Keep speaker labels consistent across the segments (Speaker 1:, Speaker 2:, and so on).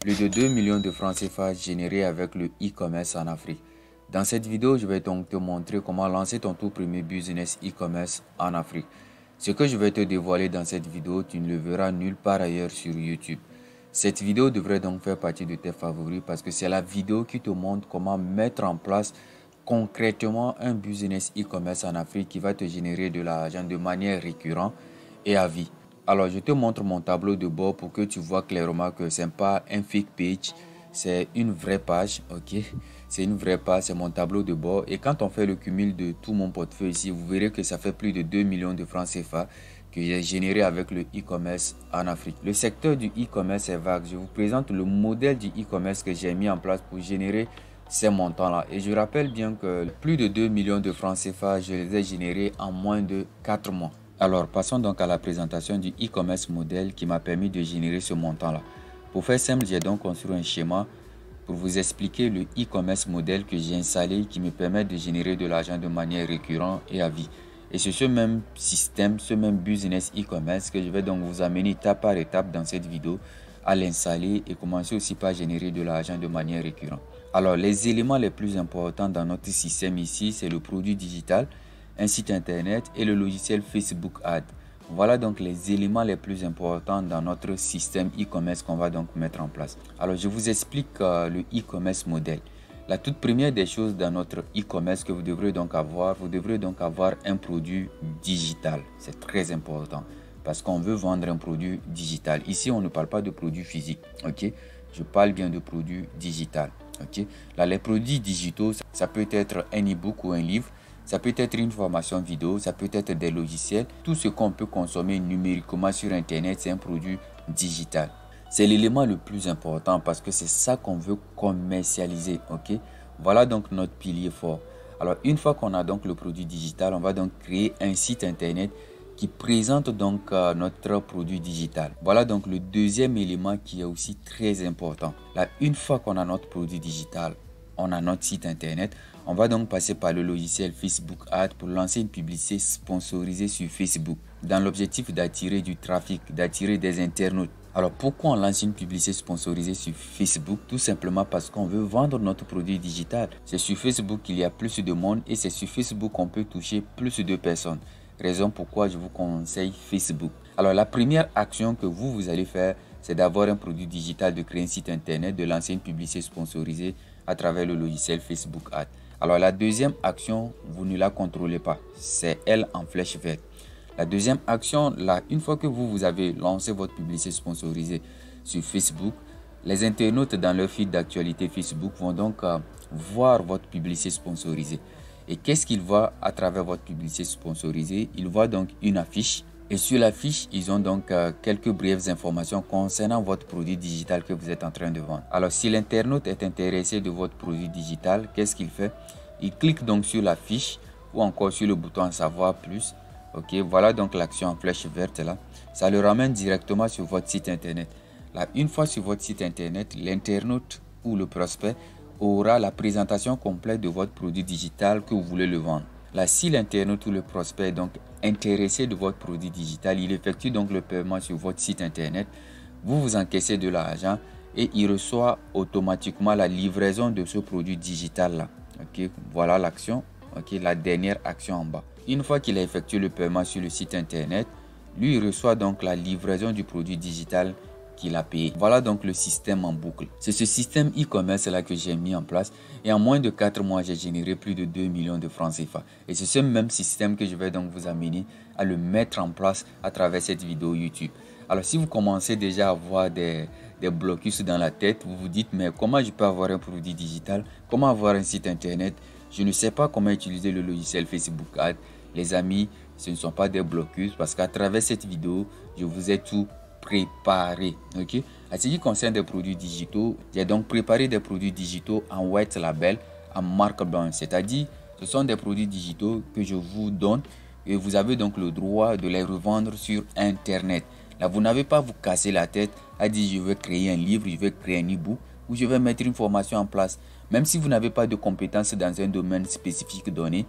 Speaker 1: Plus de 2 millions de francs CFA générés avec le e-commerce en Afrique. Dans cette vidéo, je vais donc te montrer comment lancer ton tout premier business e-commerce en Afrique. Ce que je vais te dévoiler dans cette vidéo, tu ne le verras nulle part ailleurs sur YouTube. Cette vidéo devrait donc faire partie de tes favoris parce que c'est la vidéo qui te montre comment mettre en place concrètement un business e-commerce en Afrique qui va te générer de l'argent de manière récurrente et à vie. Alors, je te montre mon tableau de bord pour que tu vois clairement que ce n'est pas un fake page, c'est une vraie page, ok? C'est une vraie page, c'est mon tableau de bord. Et quand on fait le cumul de tout mon portefeuille ici, vous verrez que ça fait plus de 2 millions de francs CFA que j'ai généré avec le e-commerce en Afrique. Le secteur du e-commerce est vague. Je vous présente le modèle du e-commerce que j'ai mis en place pour générer ces montants-là. Et je rappelle bien que plus de 2 millions de francs CFA, je les ai générés en moins de 4 mois. Alors, passons donc à la présentation du e-commerce modèle qui m'a permis de générer ce montant-là. Pour faire simple, j'ai donc construit un schéma pour vous expliquer le e-commerce modèle que j'ai installé qui me permet de générer de l'argent de manière récurrente et à vie. Et c'est ce même système, ce même business e-commerce que je vais donc vous amener étape par étape dans cette vidéo à l'installer et commencer aussi par générer de l'argent de manière récurrente. Alors, les éléments les plus importants dans notre système ici, c'est le produit digital, un site internet et le logiciel Facebook Ads. Voilà donc les éléments les plus importants dans notre système e-commerce qu'on va donc mettre en place. Alors, je vous explique le e-commerce modèle. La toute première des choses dans notre e-commerce que vous devrez donc avoir un produit digital. C'est très important parce qu'on veut vendre un produit digital. Ici, on ne parle pas de produit physique, ok? Je parle bien de produit digital, ok? Là, les produits digitaux, ça peut être un e-book ou un livre. Ça peut être une formation vidéo, ça peut être des logiciels. Tout ce qu'on peut consommer numériquement sur Internet, c'est un produit digital. C'est l'élément le plus important parce que c'est ça qu'on veut commercialiser, ok? Voilà donc notre pilier fort. Alors, une fois qu'on a donc le produit digital, on va donc créer un site Internet qui présente donc notre produit digital. Voilà donc le deuxième élément qui est aussi très important. Là, une fois qu'on a notre produit digital, on a notre site Internet. On va donc passer par le logiciel Facebook Ads pour lancer une publicité sponsorisée sur Facebook dans l'objectif d'attirer du trafic, d'attirer des internautes. Alors pourquoi on lance une publicité sponsorisée sur Facebook? Tout simplement parce qu'on veut vendre notre produit digital. C'est sur Facebook qu'il y a plus de monde et c'est sur Facebook qu'on peut toucher plus de personnes. Raison pourquoi je vous conseille Facebook. Alors la première action que vous allez faire, c'est d'avoir un produit digital, de créer un site internet, de lancer une publicité sponsorisée à travers le logiciel Facebook Ads. Alors la deuxième action, vous ne la contrôlez pas, c'est elle en flèche verte. La deuxième action, là, une fois que vous avez lancé votre publicité sponsorisée sur Facebook, les internautes dans leur feed d'actualité Facebook vont donc voir votre publicité sponsorisée. Et qu'est-ce qu'ils voient à travers votre publicité sponsorisée? Ils voient donc une affiche. Et sur l'affiche, ils ont donc quelques brèves informations concernant votre produit digital que vous êtes en train de vendre. Alors, si l'internaute est intéressé de votre produit digital, qu'est-ce qu'il fait? Il clique donc sur la fiche ou encore sur le bouton en savoir plus. Ok, voilà donc l'action en flèche verte là. Ça le ramène directement sur votre site internet. Là, une fois sur votre site internet, l'internaute ou le prospect aura la présentation complète de votre produit digital que vous voulez le vendre. Là, si l'internaute ou le prospect est donc intéressé de votre produit digital, il effectue donc le paiement sur votre site internet. Vous encaissez de l'argent et il reçoit automatiquement la livraison de ce produit digital là. Ok, voilà l'action. Ok, la dernière action en bas. Une fois qu'il a effectué le paiement sur le site internet, lui il reçoit donc la livraison du produit digital qu'il a payé. Voilà donc le système en boucle. C'est ce système e-commerce là que j'ai mis en place et en moins de 4 mois, j'ai généré plus de 2 millions de francs CFA. Et c'est ce même système que je vais donc vous amener à le mettre en place à travers cette vidéo YouTube. Alors si vous commencez déjà à avoir des blocus dans la tête, vous vous dites mais comment je peux avoir un produit digital? Comment avoir un site internet? Je ne sais pas comment utiliser le logiciel Facebook Ads. Les amis, ce ne sont pas des blocus parce qu'à travers cette vidéo, je vous ai tout préparé. Ok, à ce qui concerne des produits digitaux, j'ai donc préparé des produits digitaux en white label, en marque blanche, c'est-à-dire ce sont des produits digitaux que je vous donne et vous avez donc le droit de les revendre sur internet. Là, vous n'avez pas à vous casser la tête à dire je vais créer un livre, je vais créer un e-book ou je vais mettre une formation en place. Même si vous n'avez pas de compétences dans un domaine spécifique donné,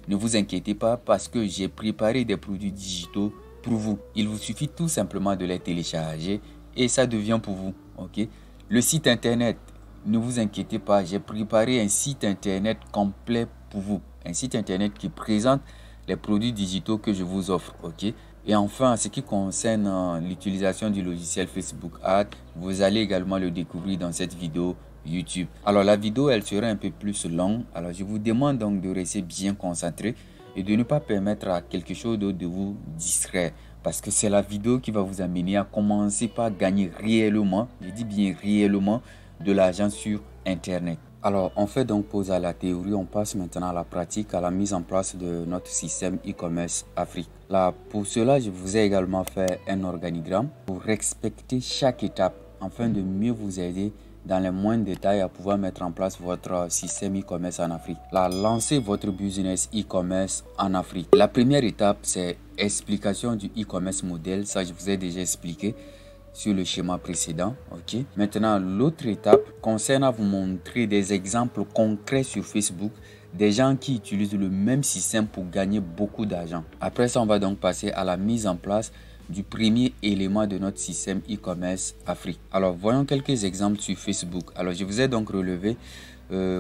Speaker 1: ne vous inquiétez pas parce que j'ai préparé des produits digitaux pour vous. Il vous suffit tout simplement de les télécharger et ça devient pour vous. Ok. Le site internet, ne vous inquiétez pas, j'ai préparé un site internet complet pour vous. Un site internet qui présente les produits digitaux que je vous offre, ok? Et enfin, en ce qui concerne l'utilisation du logiciel Facebook Ads, vous allez également le découvrir dans cette vidéo YouTube. Alors la vidéo, elle sera un peu plus longue. Alors je vous demande donc de rester bien concentré et de ne pas permettre à quelque chose d'autre de vous distraire. Parce que c'est la vidéo qui va vous amener à commencer par gagner réellement, je dis bien réellement, de l'argent sur Internet. Alors, on fait donc pause à la théorie, on passe maintenant à la pratique, à la mise en place de notre système e-commerce Afrique. Là, pour cela, je vous ai également fait un organigramme pour respecter chaque étape afin de mieux vous aider dans les moindres détails à pouvoir mettre en place votre système e-commerce en Afrique. Là, lancez votre business e-commerce en Afrique. La première étape, c'est explication du e-commerce modèle. Ça, je vous ai déjà expliqué sur le schéma précédent, ok. Maintenant, l'autre étape concerne à vous montrer des exemples concrets sur Facebook des gens qui utilisent le même système pour gagner beaucoup d'argent. Après ça, on va donc passer à la mise en place du premier élément de notre système e-commerce Afrique. Alors, voyons quelques exemples sur Facebook. Alors, je vous ai donc relevé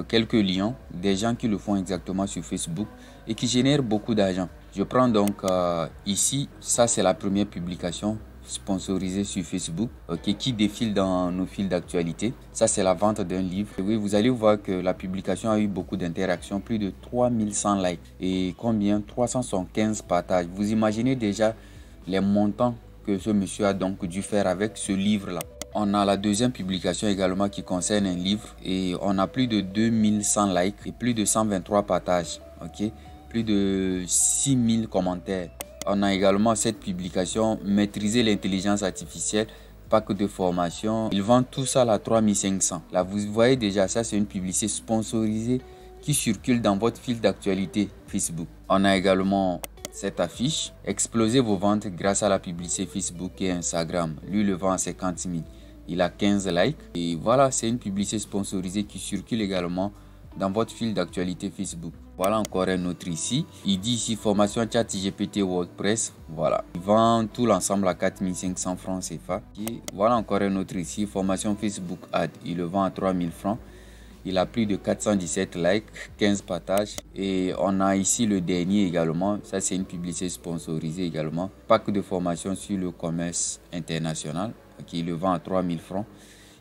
Speaker 1: quelques liens des gens qui le font exactement sur Facebook et qui génèrent beaucoup d'argent. Je prends donc ici, ça c'est la première publication sponsorisé sur Facebook, ok, qui défile dans nos fils d'actualité. Ça, c'est la vente d'un livre. Et oui, vous allez voir que la publication a eu beaucoup d'interactions, plus de 3100 likes et combien 315 partages. Vous imaginez déjà les montants que ce monsieur a donc dû faire avec ce livre-là. On a la deuxième publication également qui concerne un livre et on a plus de 2100 likes et plus de 123 partages, ok, plus de 6000 commentaires. On a également cette publication Maîtriser l'intelligence artificielle, pack de formation. Ils vendent tout ça à 3500. Là, vous voyez déjà, ça c'est une publicité sponsorisée qui circule dans votre fil d'actualité Facebook. On a également cette affiche. Explosez vos ventes grâce à la publicité Facebook et Instagram. Lui, le vend à 50 000. Il a 15 likes. Et voilà, c'est une publicité sponsorisée qui circule également dans votre fil d'actualité Facebook. Voilà encore un autre ici. Il dit ici formation ChatGPT WordPress. Voilà. Il vend tout l'ensemble à 4500 francs CFA. Et voilà encore un autre ici. Formation Facebook Ad. Il le vend à 3000 francs. Il a plus de 417 likes, 15 partages. Et on a ici le dernier également. Ça, c'est une publicité sponsorisée également. Pack de formation sur le commerce international. Il le vend à 3000 francs.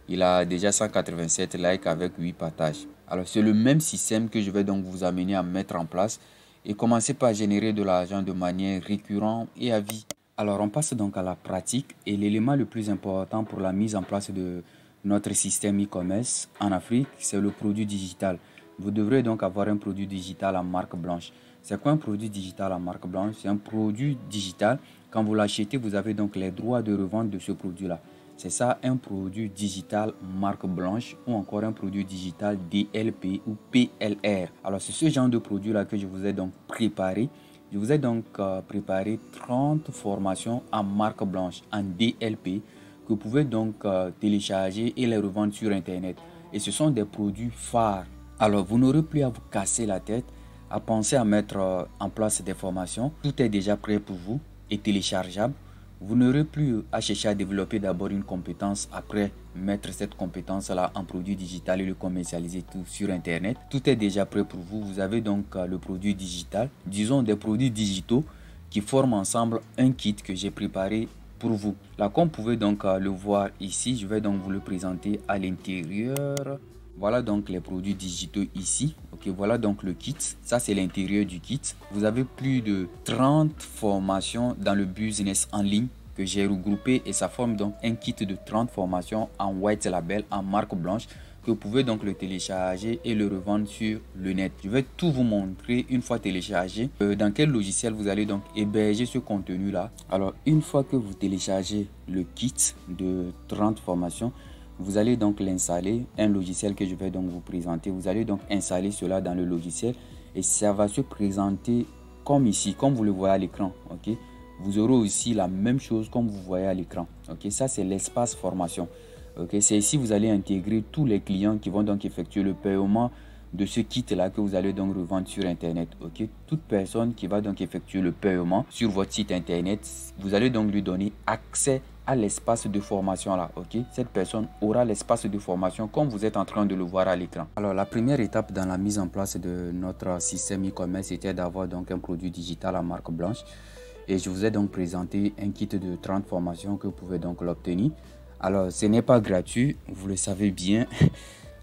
Speaker 1: Il a déjà 187 likes avec 8 partages. Alors, c'est le même système que je vais donc vous amener à mettre en place et commencer par générer de l'argent de manière récurrente et à vie. Alors, on passe donc à la pratique et l'élément le plus important pour la mise en place de notre système e-commerce en Afrique, c'est le produit digital. Vous devrez donc avoir un produit digital en marque blanche. C'est quoi un produit digital en marque blanche? C'est un produit digital. Quand vous l'achetez, vous avez donc les droits de revente de ce produit-là. C'est ça, un produit digital marque blanche ou encore un produit digital DLP ou PLR. Alors, c'est ce genre de produit-là que je vous ai donc préparé. Je vous ai donc préparé 30 formations en marque blanche, en DLP, que vous pouvez donc télécharger et les revendre sur Internet. Et ce sont des produits phares. Alors, vous n'aurez plus à vous casser la tête, à penser à mettre en place des formations. Tout est déjà prêt pour vous et téléchargeable. Vous n'aurez plus à chercher à développer d'abord une compétence, après mettre cette compétence-là en produit digital et le commercialiser tout sur Internet. Tout est déjà prêt pour vous. Vous avez donc le produit digital, disons des produits digitaux qui forment ensemble un kit que j'ai préparé pour vous. Là, comme vous pouvez donc le voir ici, je vais donc vous le présenter à l'intérieur. Voilà donc les produits digitaux ici. Ok, voilà donc le kit. Ça, c'est l'intérieur du kit. Vous avez plus de 30 formations dans le business en ligne que j'ai regroupé et ça forme donc un kit de 30 formations en white label, en marque blanche, que vous pouvez donc le télécharger et le revendre sur le net. Je vais tout vous montrer une fois téléchargé, dans quel logiciel vous allez donc héberger ce contenu là. Alors, une fois que vous téléchargez le kit de 30 formations, vous allez donc l'installer, un logiciel que je vais donc vous présenter. Vous allez donc installer cela dans le logiciel et ça va se présenter comme ici, comme vous le voyez à l'écran. Ok, vous aurez aussi la même chose comme vous voyez à l'écran. Ok, ça c'est l'espace formation. Ok, c'est ici vous allez intégrer tous les clients qui vont donc effectuer le paiement de ce kit là que vous allez donc revendre sur Internet. Ok, toute personne qui va donc effectuer le paiement sur votre site Internet, vous allez donc lui donner accès a l'espace de formation là, ok? Cette personne aura l'espace de formation comme vous êtes en train de le voir à l'écran. Alors, la première étape dans la mise en place de notre système e-commerce était d'avoir donc un produit digital à marque blanche. Et je vous ai donc présenté un kit de 30 formations que vous pouvez donc l'obtenir. Alors, ce n'est pas gratuit, vous le savez bien.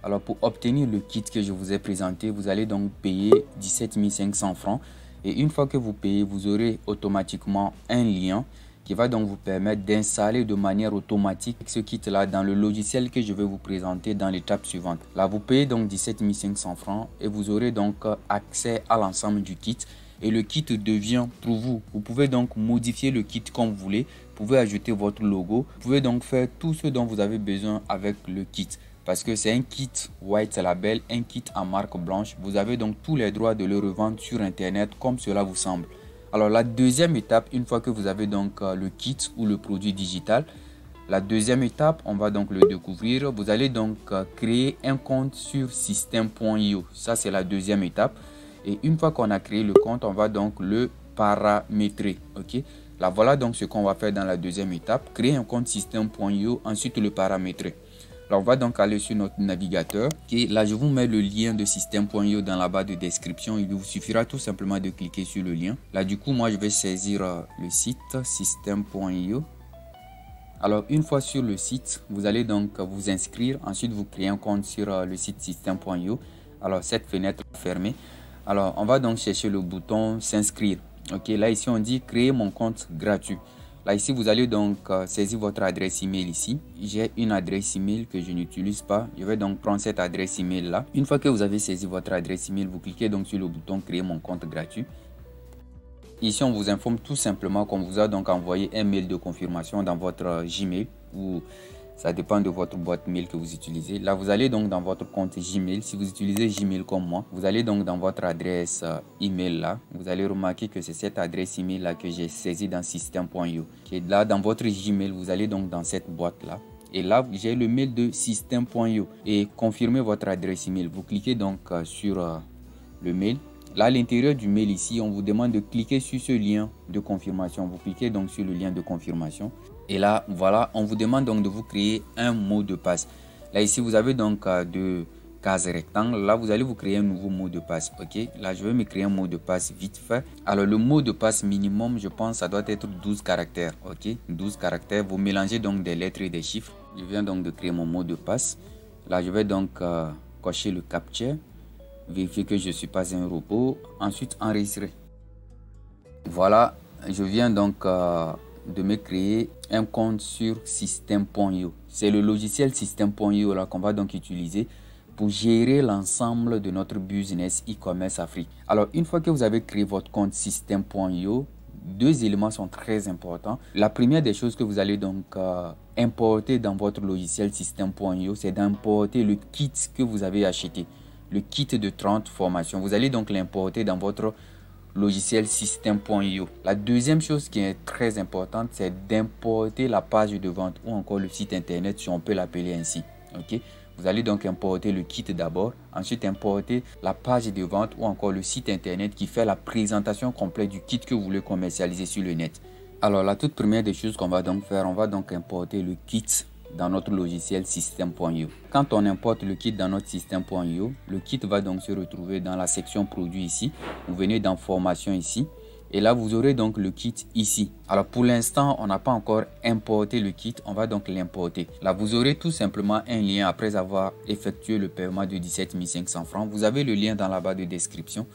Speaker 1: Alors, pour obtenir le kit que je vous ai présenté, vous allez donc payer 17 500 francs. Et une fois que vous payez, vous aurez automatiquement un lien qui va donc vous permettre d'installer de manière automatique ce kit-là dans le logiciel que je vais vous présenter dans l'étape suivante. Là, vous payez donc 17 500 francs et vous aurez donc accès à l'ensemble du kit. Et le kit devient pour vous. Vous pouvez donc modifier le kit comme vous voulez. Vous pouvez ajouter votre logo. Vous pouvez donc faire tout ce dont vous avez besoin avec le kit. Parce que c'est un kit White Label, un kit en marque blanche. Vous avez donc tous les droits de le revendre sur Internet comme cela vous semble. Alors la deuxième étape, une fois que vous avez donc le kit ou le produit digital, la deuxième étape, on va donc le découvrir. Vous allez donc créer un compte sur system.io. Ça, c'est la deuxième étape. Et une fois qu'on a créé le compte, on va donc le paramétrer. Ok. Là, voilà donc ce qu'on va faire dans la deuxième étape. Créer un compte system.io, ensuite le paramétrer. Alors, on va donc aller sur notre navigateur. Okay. Là, je vous mets le lien de system.io dans la barre de description. Il vous suffira tout simplement de cliquer sur le lien. Là, du coup, moi, je vais saisir le site system.io. Alors, une fois sur le site, vous allez donc vous inscrire. Ensuite, vous créez un compte sur le site system.io. Alors, cette fenêtre fermée. Alors, on va donc chercher le bouton s'inscrire. Ok, là, ici, on dit créer mon compte gratuit. Là, ici, vous allez donc saisir votre adresse email ici. J'ai une adresse email que je n'utilise pas. Je vais donc prendre cette adresse email là. Une fois que vous avez saisi votre adresse email, vous cliquez donc sur le bouton créer mon compte gratuit. Ici, on vous informe tout simplement qu'on vous a donc envoyé un mail de confirmation dans votre Gmail ou ça dépend de votre boîte mail que vous utilisez. Là, vous allez donc dans votre compte Gmail. Si vous utilisez Gmail comme moi, vous allez donc dans votre adresse email là. Vous allez remarquer que c'est cette adresse email là que j'ai saisie dans system.io. Okay. Là, dans votre Gmail, vous allez donc dans cette boîte là. Et là, j'ai le mail de system.io et confirmez votre adresse email. Vous cliquez donc sur le mail. Là, à l'intérieur du mail ici, on vous demande de cliquer sur ce lien de confirmation. Vous cliquez donc sur le lien de confirmation. Et là, voilà, on vous demande donc de vous créer un mot de passe. Là, ici, vous avez donc deux cases rectangles. Là, vous allez vous créer un nouveau mot de passe. Ok, là, je vais me créer un mot de passe vite fait. Alors, le mot de passe minimum, je pense, ça doit être 12 caractères. Ok, 12 caractères. Vous mélangez donc des lettres et des chiffres. Je viens donc de créer mon mot de passe. Là, je vais donc cocher le captcha. Vérifier que je ne suis pas un robot. Ensuite, enregistrer. Voilà, je viens donc de me créer un compte sur system.io. C'est le logiciel system.io là qu'on va donc utiliser pour gérer l'ensemble de notre business e-commerce Afrique. Alors, une fois que vous avez créé votre compte system.io, deux éléments sont très importants. La première des choses que vous allez donc importer dans votre logiciel system.io, c'est d'importer le kit que vous avez acheté. Le kit de 30 formations. Vous allez donc l'importer dans votre logiciel system.io. La deuxième chose qui est très importante, c'est d'importer la page de vente ou encore le site internet, si on peut l'appeler ainsi. Ok, vous allez donc importer le kit d'abord, ensuite importer la page de vente ou encore le site internet qui fait la présentation complète du kit que vous voulez commercialiser sur le net. Alors, la toute première des choses qu'on va donc faire, on va donc importer le kit dans notre logiciel system.io. Quand on importe le kit dans notre system.io, le kit va donc se retrouver dans la section produits ici. Vous venez dans formation ici et là vous aurez donc le kit ici. Alors pour l'instant, on n'a pas encore importé le kit, on va donc l'importer. Là vous aurez tout simplement un lien après avoir effectué le paiement de 17 500 francs. Vous avez le lien dans la barre de description.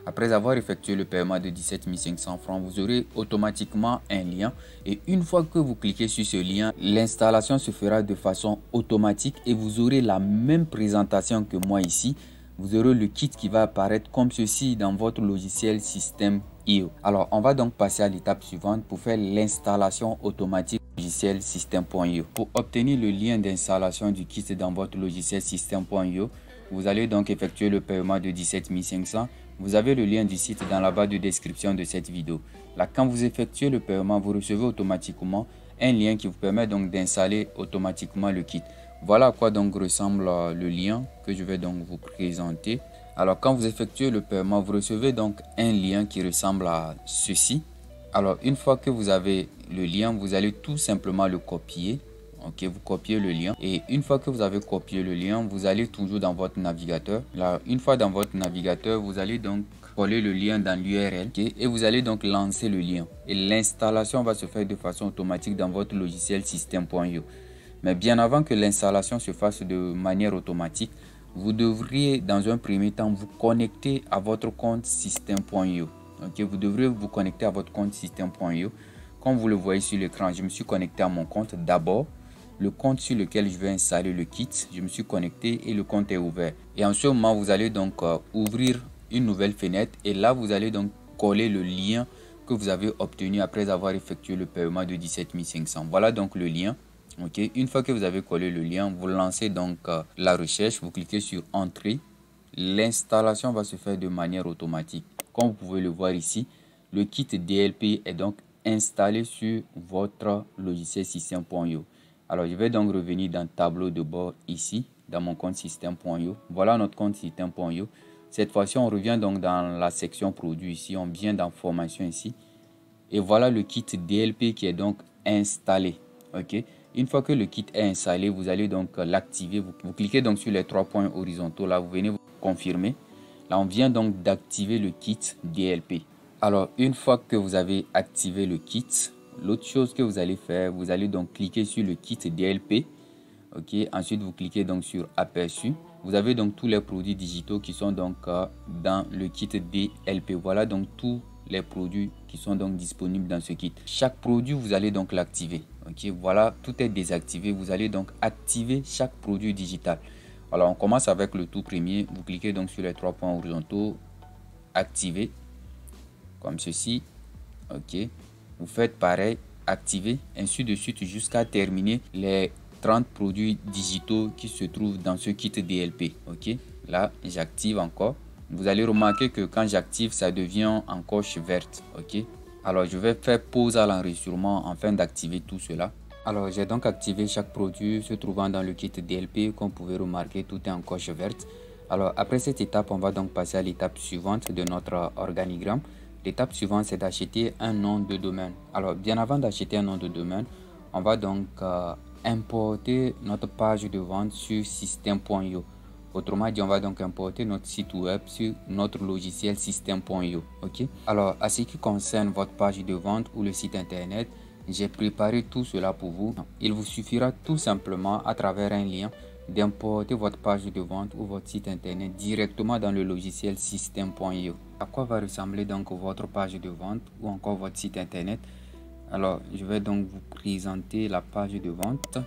Speaker 1: Après avoir effectué le paiement de 17 500 francs, vous aurez automatiquement un lien. Et une fois que vous cliquez sur ce lien, l'installation se fera de façon automatique et vous aurez la même présentation que moi ici. Vous aurez le kit qui va apparaître comme ceci dans votre logiciel system.io. Alors, on va donc passer à l'étape suivante pour faire l'installation automatique du logiciel system.io. Pour obtenir le lien d'installation du kit dans votre logiciel system.io, vous allez donc effectuer le paiement de 17 500. Vous avez le lien du site dans la barre de description de cette vidéo. Là, quand vous effectuez le paiement, vous recevez automatiquement un lien qui vous permet donc d'installer automatiquement le kit. Voilà à quoi donc ressemble le lien que je vais donc vous présenter. Alors, quand vous effectuez le paiement, vous recevez donc un lien qui ressemble à ceci. Alors, une fois que vous avez le lien, vous allez tout simplement le copier. Ok, vous copiez le lien. Et une fois que vous avez copié le lien, vous allez toujours dans votre navigateur. Là, une fois dans votre navigateur, vous allez donc coller le lien dans l'URL. Okay, et vous allez donc lancer le lien. Et l'installation va se faire de façon automatique dans votre logiciel système.io. Mais bien avant que l'installation se fasse de manière automatique, vous devriez dans un premier temps vous connecter à votre compte système.io. Okay, vous devrez vous connecter à votre compte système.io. Comme vous le voyez sur l'écran, je me suis connecté à mon compte d'abord. Le compte sur lequel je vais installer le kit, je me suis connecté et le compte est ouvert. Et en ce moment, vous allez donc ouvrir une nouvelle fenêtre et là, vous allez donc coller le lien que vous avez obtenu après avoir effectué le paiement de 17 500. Voilà donc le lien. Okay. Une fois que vous avez collé le lien, vous lancez donc la recherche, vous cliquez sur Entrée. L'installation va se faire de manière automatique. Comme vous pouvez le voir ici, le kit DLP est donc installé sur votre logiciel système.io. Alors, je vais donc revenir dans tableau de bord ici, dans mon compte système.io. Voilà notre compte système.io. Cette fois-ci, on revient donc dans la section produits ici. On vient dans formation ici. Et voilà le kit DLP qui est donc installé. Ok. Une fois que le kit est installé, vous allez donc l'activer. Vous cliquez donc sur les 3 points horizontaux. Là, vous venez vous confirmer. Là, on vient donc d'activer le kit DLP. Alors, une fois que vous avez activé le kit, l'autre chose que vous allez faire, vous allez donc cliquer sur le kit DLP. Ok. Ensuite, vous cliquez donc sur Aperçu. Vous avez donc tous les produits digitaux qui sont donc dans le kit DLP. Voilà donc tous les produits qui sont donc disponibles dans ce kit. Chaque produit, vous allez donc l'activer. Ok, voilà, tout est désactivé. Vous allez donc activer chaque produit digital. Alors, on commence avec le tout premier. Vous cliquez donc sur les 3 points horizontaux, activer, comme ceci. Ok, vous faites pareil, activer, ainsi de suite jusqu'à terminer les 30 produits digitaux qui se trouvent dans ce kit DLP. Ok, là, j'active encore. Vous allez remarquer que quand j'active, ça devient en coche verte. Ok. Alors, je vais faire pause à l'enregistrement afin d'activer tout cela. Alors, j'ai donc activé chaque produit se trouvant dans le kit DLP. Comme vous pouvez remarquer, tout est en coche verte. Alors, après cette étape, on va donc passer à l'étape suivante de notre organigramme. L'étape suivante, c'est d'acheter un nom de domaine. Alors, bien avant d'acheter un nom de domaine, on va donc importer notre page de vente sur système.io. Autrement dit, on va donc importer notre site web sur notre logiciel système.io. Ok. Alors, à ce qui concerne votre page de vente ou le site internet, j'ai préparé tout cela pour vous. Il vous suffira tout simplement à travers un lien d'importer votre page de vente ou votre site internet directement dans le logiciel système.io. À quoi va ressembler donc votre page de vente ou encore votre site internet? Alors, je vais donc vous présenter la page de vente.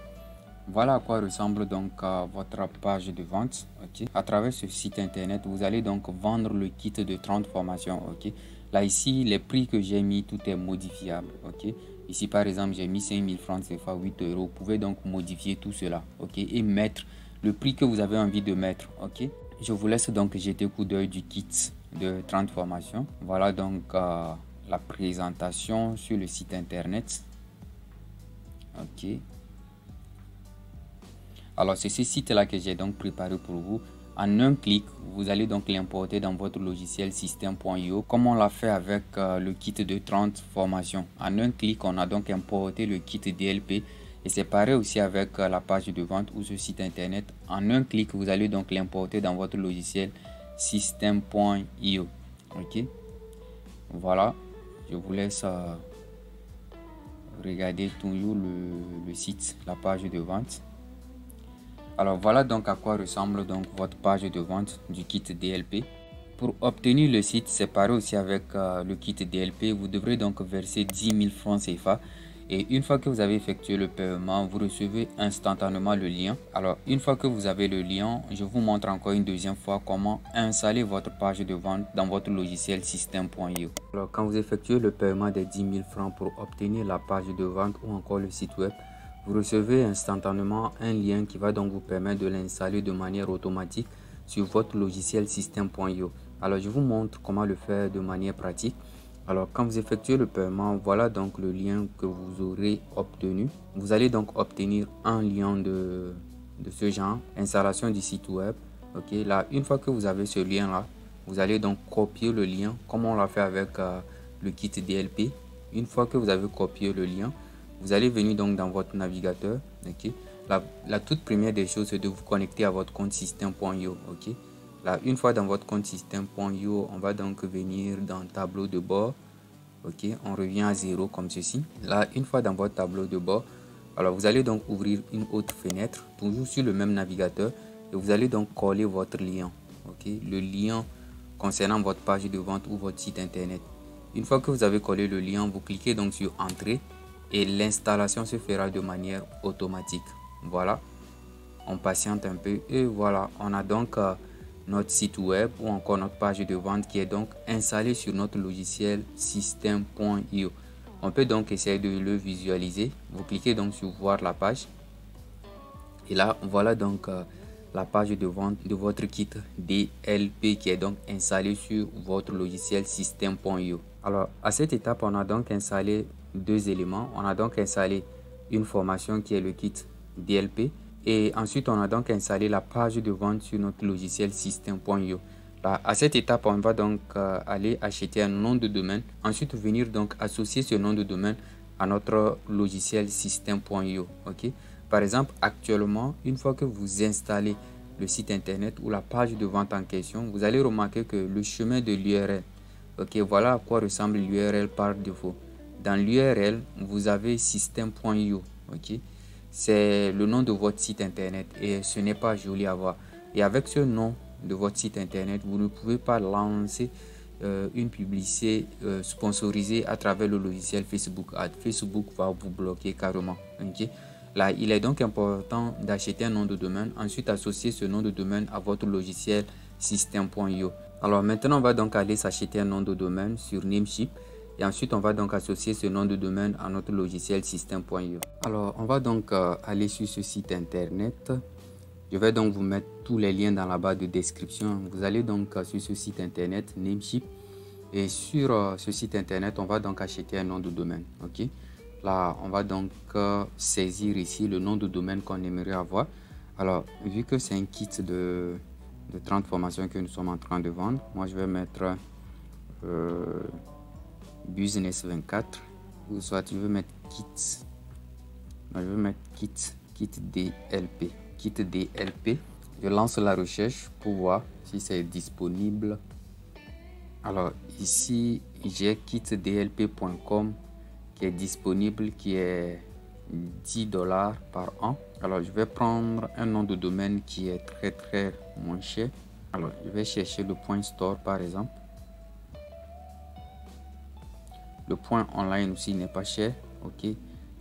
Speaker 1: Voilà à quoi ressemble donc votre page de vente. Ok. À travers ce site internet, vous allez donc vendre le kit de 30 formations. Ok. Là ici, les prix que j'ai mis, tout est modifiable. Ok. Ici par exemple, j'ai mis 5000 francs CFA, 8 euros. Vous pouvez donc modifier tout cela. Ok. Et mettre le prix que vous avez envie de mettre. Ok. Je vous laisse donc jeter coup d'œil du kit de 30 formations. Voilà donc la présentation sur le site internet. Ok. Alors, c'est ce site-là que j'ai donc préparé pour vous. En un clic, vous allez donc l'importer dans votre logiciel système.io comme on l'a fait avec le kit de 30 formations. En un clic, on a donc importé le kit DLP et c'est pareil aussi avec la page de vente ou ce site internet. En un clic, vous allez donc l'importer dans votre logiciel système.io. Ok. Voilà, je vous laisse regarder toujours le site, la page de vente. Alors voilà donc à quoi ressemble donc votre page de vente du kit DLP. Pour obtenir le site, c'est pareil aussi avec le kit DLP. Vous devrez donc verser 10 000 francs CFA. Et une fois que vous avez effectué le paiement, vous recevez instantanément le lien. Alors une fois que vous avez le lien, je vous montre encore une deuxième fois comment installer votre page de vente dans votre logiciel système.io. Alors quand vous effectuez le paiement des 10 000 francs pour obtenir la page de vente ou encore le site web, vous recevez instantanément un lien qui va donc vous permettre de l'installer de manière automatique sur votre logiciel système.io. Alors je vous montre comment le faire de manière pratique. Alors quand vous effectuez le paiement, voilà donc le lien que vous aurez obtenu. Vous allez donc obtenir un lien de ce genre, installation du site web. Ok, là une fois que vous avez ce lien là, vous allez donc copier le lien comme on l'a fait avec le kit DLP. Une fois que vous avez copié le lien, vous allez venir donc dans votre navigateur. Ok. La toute première des choses, c'est de vous connecter à votre compte système.io. Ok. Là, une fois dans votre compte système.io, on va donc venir dans tableau de bord. Ok, on revient à 0 comme ceci. Là, une fois dans votre tableau de bord, alors vous allez donc ouvrir une autre fenêtre, toujours sur le même navigateur, et vous allez donc coller votre lien. Ok, le lien concernant votre page de vente ou votre site internet. Une fois que vous avez collé le lien, vous cliquez donc sur Entrée et l'installation se fera de manière automatique. Voilà, on patiente un peu et voilà, on a donc notre site web ou encore notre page de vente qui est donc installée sur notre logiciel système.io. On peut donc essayer de le visualiser. Vous cliquez donc sur voir la page et là voilà donc la page de vente de votre kit DLP qui est donc installé sur votre logiciel système.io. Alors à cette étape, on a donc installé deux éléments. On a donc installé une formation qui est le kit DLP et ensuite on a donc installé la page de vente sur notre logiciel système.io. À cette étape, on va donc aller acheter un nom de domaine, ensuite venir donc associer ce nom de domaine à notre logiciel système.io. Ok. Par exemple, actuellement, une fois que vous installez le site internet ou la page de vente en question, vous allez remarquer que le chemin de l'URL, ok, voilà à quoi ressemble l'URL par défaut. Dans l'URL, vous avez système.io, ok, c'est le nom de votre site internet et ce n'est pas joli à voir. Et avec ce nom de votre site internet, vous ne pouvez pas lancer une publicité sponsorisée à travers le logiciel Facebook. Facebook va vous bloquer carrément. Okay? Là, il est donc important d'acheter un nom de domaine, ensuite associer ce nom de domaine à votre logiciel système.io. Alors maintenant, on va donc aller s'acheter un nom de domaine sur Namecheap. Et ensuite, on va donc associer ce nom de domaine à notre logiciel système.io. Alors, on va donc aller sur ce site internet. Je vais donc vous mettre tous les liens dans la barre de description. Vous allez donc sur ce site internet Namecheap. Et sur ce site internet, on va donc acheter un nom de domaine. Ok. Là, on va donc saisir ici le nom de domaine qu'on aimerait avoir. Alors, vu que c'est un kit de 30 formations que nous sommes en train de vendre, moi je vais mettre Business 24 ou soit je veux mettre kit. Je vais mettre kit DLP. Kit DLP. Je lance la recherche pour voir si c'est disponible. Alors ici, j'ai kitdlp.com qui est disponible, qui est $10 par an. Alors je vais prendre un nom de domaine qui est très moins cher. Alors je vais chercher le point store par exemple. Le point online aussi n'est pas cher. Ok.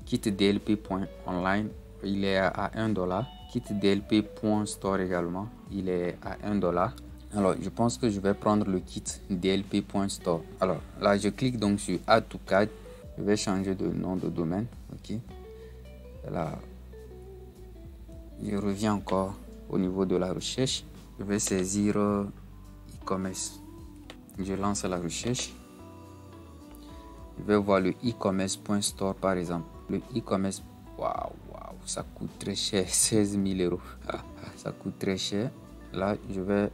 Speaker 1: kitdlp.online, il est à $1. kitdlp.store également, il est à $1. Alors je pense que je vais prendre le kit dlp.store. Alors là je clique donc sur Add to Cart. Je vais changer de nom de domaine. Ok. Là je reviens encore au niveau de la recherche. Je vais saisir e-commerce. Je lance la recherche. Je vais voir le e-commerce.store par exemple. Le e-commerce, waouh, ça coûte très cher, 16 000 €. Ça coûte très cher. Là je vais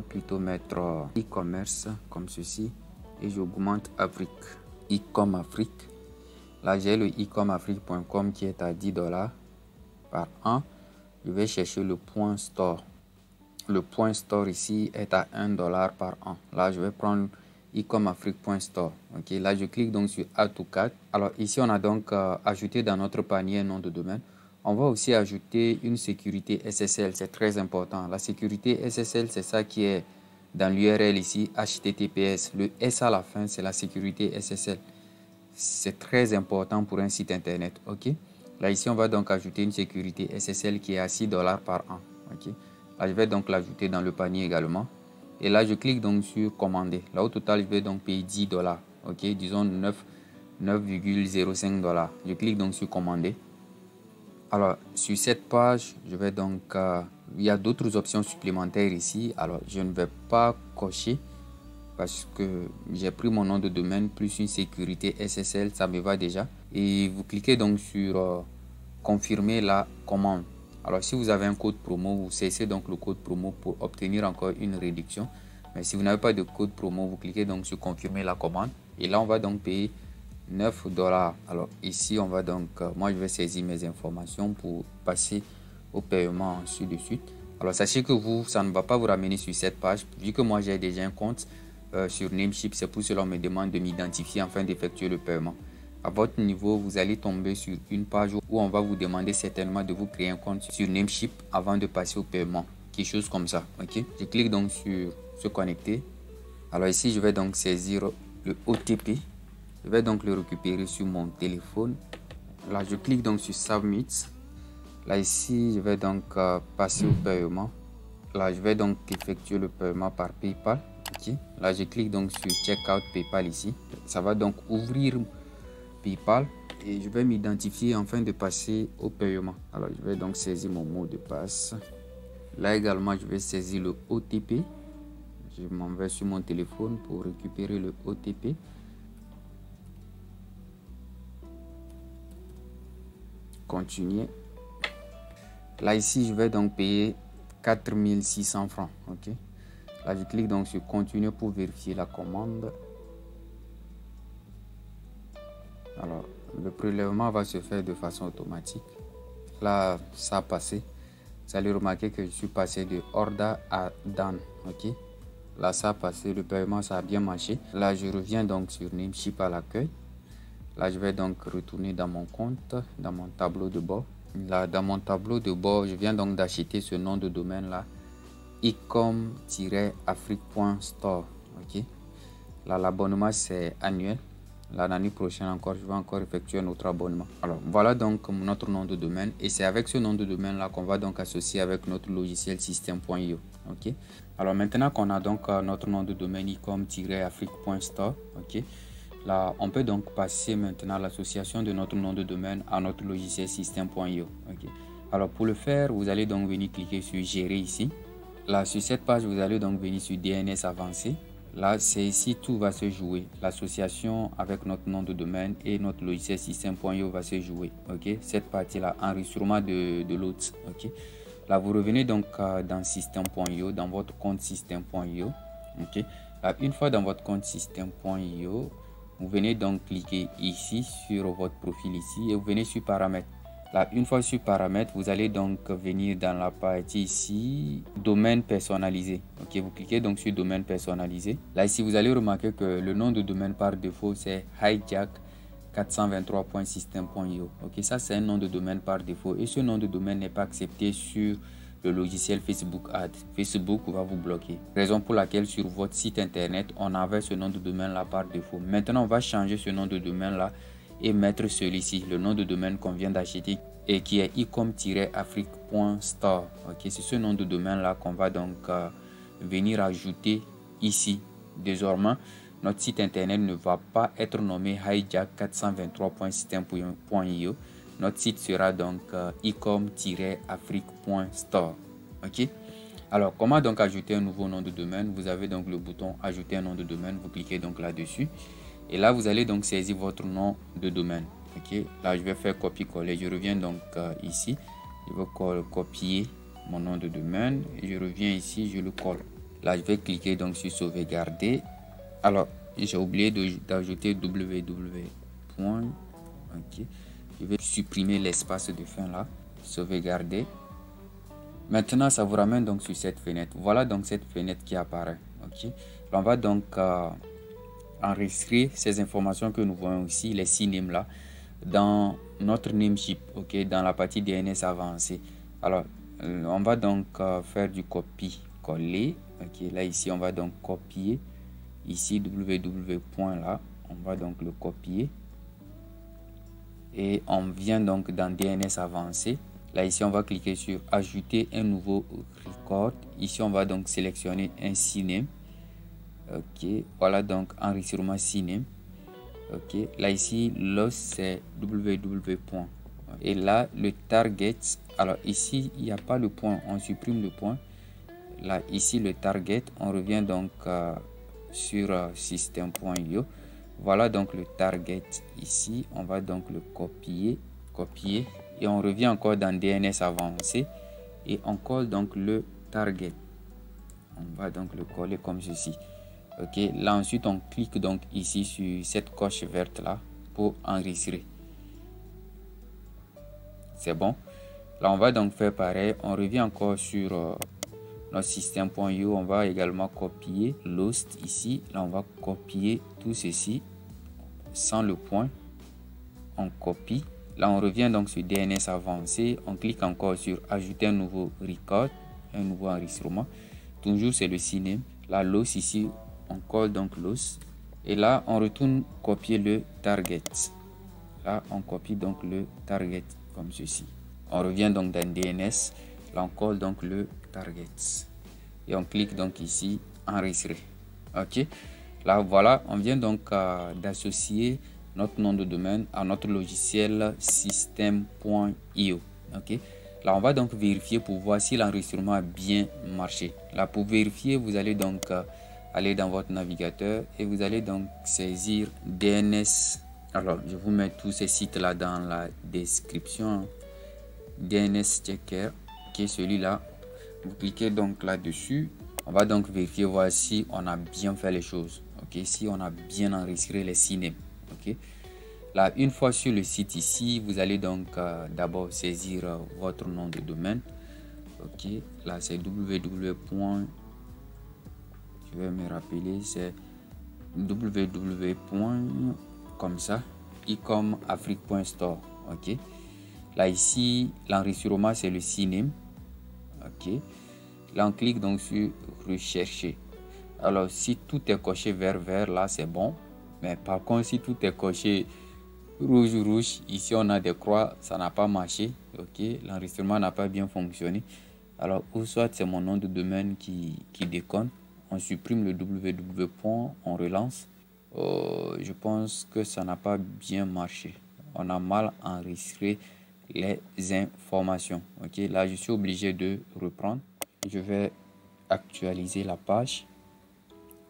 Speaker 1: plutôt mettre e-commerce comme ceci et j'augmente Afrique. E-com Afrique. Là j'ai le ecomafrique.com qui est à $10 par an. Je vais chercher le point store. Le point store ici est à $1 par an. Là je vais prendre ecomafrique.store. Ok, là je clique donc sur Add to Cart. Alors ici on a donc ajouté dans notre panier un nom de domaine. On va aussi ajouter une sécurité SSL, c'est très important. La sécurité SSL, c'est ça qui est dans l'URL ici, HTTPS. Le S à la fin, c'est la sécurité SSL. C'est très important pour un site internet. Ok. Là ici, on va donc ajouter une sécurité SSL qui est à $6 par an. Ok. Là, je vais donc l'ajouter dans le panier également. Et là, je clique donc sur commander. Là, au total, je vais donc payer $10. Ok. Disons 9,05 $. Je clique donc sur commander. Alors, sur cette page, je vais donc... il y a d'autres options supplémentaires ici. Alors, je ne vais pas cocher parce que j'ai pris mon nom de domaine plus une sécurité SSL, ça me va déjà. Et vous cliquez donc sur confirmer la commande. Alors, si vous avez un code promo, vous saisissez donc le code promo pour obtenir encore une réduction. Mais si vous n'avez pas de code promo, vous cliquez donc sur confirmer la commande. Et là, on va donc payer $9. Alors ici on va donc moi je vais saisir mes informations pour passer au paiement ensuite de suite. Alors sachez que vous, ça ne va pas vous ramener sur cette page vu que moi j'ai déjà un compte sur Namecheap. C'est pour cela qu'on me demande de m'identifier afin d'effectuer le paiement. À votre niveau, vous allez tomber sur une page où on va vous demander certainement de vous créer un compte sur Namecheap avant de passer au paiement, quelque chose comme ça. Ok, je clique donc sur se connecter. Alors ici je vais donc saisir le OTP. Je vais donc le récupérer sur mon téléphone. Là, je clique donc sur Submit. Là, ici, je vais donc passer au paiement. Là, je vais donc effectuer le paiement par PayPal. Okay. Là, je clique donc sur Checkout PayPal ici. Ça va donc ouvrir PayPal et je vais m'identifier afin de passer au paiement. Alors, je vais donc saisir mon mot de passe. Là également, je vais saisir le OTP. Je m'en vais sur mon téléphone pour récupérer le OTP. Continuer. Là ici je vais donc payer 4600 francs. Ok, là je clique donc sur continuer pour vérifier la commande. Alors le prélèvement va se faire de façon automatique. Là ça a passé. Vous allez remarquer que je suis passé de Order à Dan. Ok, là ça a passé, le paiement ça a bien marché. Là je reviens donc sur Namecheap à l'accueil. Là, je vais donc retourner dans mon compte, dans mon tableau de bord. Là, dans mon tableau de bord, je viens donc d'acheter ce nom de domaine là, ecom-afrique.store. Ok. Là, l'abonnement c'est annuel. Là, l'année prochaine encore, je vais encore effectuer un autre abonnement. Alors, voilà donc notre nom de domaine. Et c'est avec ce nom de domaine là qu'on va donc associer avec notre logiciel système.io. Ok. Alors, maintenant qu'on a donc notre nom de domaine ecom-afrique.store. Ok. Là, on peut donc passer maintenant l'association de notre nom de domaine à notre logiciel système.io. Okay. Alors, pour le faire, vous allez donc venir cliquer sur Gérer ici. Là, sur cette page, vous allez donc venir sur DNS avancé. Là, c'est ici tout va se jouer. L'association avec notre nom de domaine et notre logiciel système.io va se jouer. Ok, cette partie-là, enregistrement de l'hôte. Ok. Là, vous revenez donc dans système.io, dans votre compte système.io. Ok. Là, une fois dans votre compte système.io, vous venez donc cliquer ici sur votre profil ici et vous venez sur paramètres. Là, une fois sur paramètres, vous allez donc venir dans la partie ici domaine personnalisé. Ok, vous cliquez donc sur domaine personnalisé. Là ici, vous allez remarquer que le nom de domaine par défaut c'est hijack423.system.io. Ok, ça c'est un nom de domaine par défaut et ce nom de domaine n'est pas accepté sur le logiciel Facebook Ads. Facebook va vous bloquer. Raison pour laquelle sur votre site internet, on avait ce nom de domaine là par défaut. Maintenant, on va changer ce nom de domaine là et mettre celui-ci, le nom de domaine qu'on vient d'acheter et qui est ecom-afrique.store. Ok, c'est ce nom de domaine là qu'on va donc venir ajouter ici. Désormais, notre site internet ne va pas être nommé hijack423.system.io. Notre site sera donc ecom-afrique.store. Ok. Alors, comment donc ajouter un nouveau nom de domaine? Vous avez donc le bouton ajouter un nom de domaine. Vous cliquez donc là-dessus. Et là, vous allez donc saisir votre nom de domaine. Ok. Là, je vais faire copier-coller. Je reviens donc ici. Je vais copier mon nom de domaine. Et je reviens ici, je le colle. Là, je vais cliquer donc sur sauvegarder. Alors, j'ai oublié d'ajouter www. Ok. Je vais supprimer l'espace de fin là, sauvegarder. Maintenant, ça vous ramène donc sur cette fenêtre. Voilà donc cette fenêtre qui apparaît. Ok. On va donc enregistrer ces informations que nous voyons ici, les 6 names là, dans notre Namecheap. Ok, dans la partie DNS avancée. Alors, on va donc faire du copier-coller. Ok, là ici, on va donc copier ici www. Là, on va donc le copier. Et on vient donc dans DNS avancé. Là ici on va cliquer sur ajouter un nouveau record. Ici on va donc sélectionner un CNAME. Ok, voilà donc enregistrement CNAME. Ok, là ici l'os c'est www. Et là le target, alors ici il n'y a pas le point, on supprime le point. Là ici le target, on revient donc sur système.io. Voilà donc le target ici. On va donc le copier et on revient encore dans DNS avancé et on colle donc le target. On va donc le coller comme ceci. Ok, là ensuite on clique donc ici sur cette coche verte là pour enregistrer. C'est bon. Là, on va donc faire pareil. On revient encore sur notre système.io. On va également copier l'host ici. Là, on va copier tout ceci sans le point. On copie. Là, on revient donc sur DNS avancé. On clique encore sur ajouter un nouveau record, un nouveau enregistrement. Toujours, c'est le CNAME. Là, l'host ici, on colle donc l'host. Et là, on retourne copier le target. Là, on copie donc le target comme ceci. On revient donc dans DNS. Là, on colle donc le target. Et on clique donc ici, enregistrer. OK. Là, voilà, on vient donc d'associer notre nom de domaine à notre logiciel système.io. OK. Là, on va donc vérifier pour voir si l'enregistrement a bien marché. Là, pour vérifier, vous allez donc aller dans votre navigateur et vous allez donc saisir DNS. Alors, je vous mets tous ces sites-là dans la description. DNS Checker, qui est celui-là. Vous cliquez donc là-dessus. On va donc vérifier, voir si on a bien fait les choses. OK, si on a bien enregistré les CNAME. OK. Là, une fois sur le site ici, vous allez donc d'abord saisir votre nom de domaine. OK, là c'est www. Je vais me rappeler, c'est www. Comme ça, ecomafrique.store. OK. Là ici, l'enregistrement c'est le CNAME. OK. Là on clique donc sur rechercher. Alors si tout est coché vert, là c'est bon. Mais par contre si tout est coché rouge, ici on a des croix, ça n'a pas marché. OK. L'enregistrement n'a pas bien fonctionné. Alors ou soit c'est mon nom de domaine qui déconne. On supprime le www. On relance. Je pense que ça n'a pas bien marché. On a mal enregistré les informations. OK, là je suis obligé de reprendre. Je vais actualiser la page.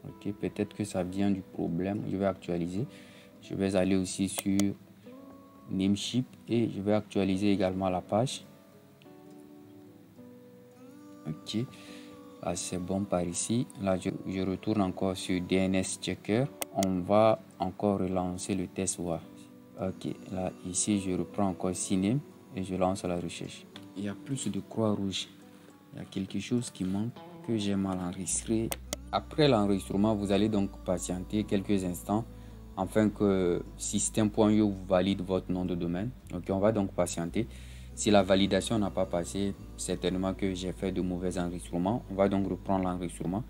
Speaker 1: OK, peut-être que ça vient du problème. Je vais actualiser. Je vais aller aussi sur Namecheap et je vais actualiser également la page. OK, là c'est bon par ici. Là je retourne encore sur DNS Checker. On va encore relancer le test voir. OK, là ici je reprends encore CNAME et je lance la recherche. Il y a plus de croix rouge. Il y a quelque chose qui manque que j'ai mal enregistré. Après l'enregistrement, vous allez donc patienter quelques instants afin que système.io vous valide votre nom de domaine. OK, on va donc patienter. Si la validation n'a pas passé, certainement que j'ai fait de mauvais enregistrements. On va donc reprendre l'enregistrement.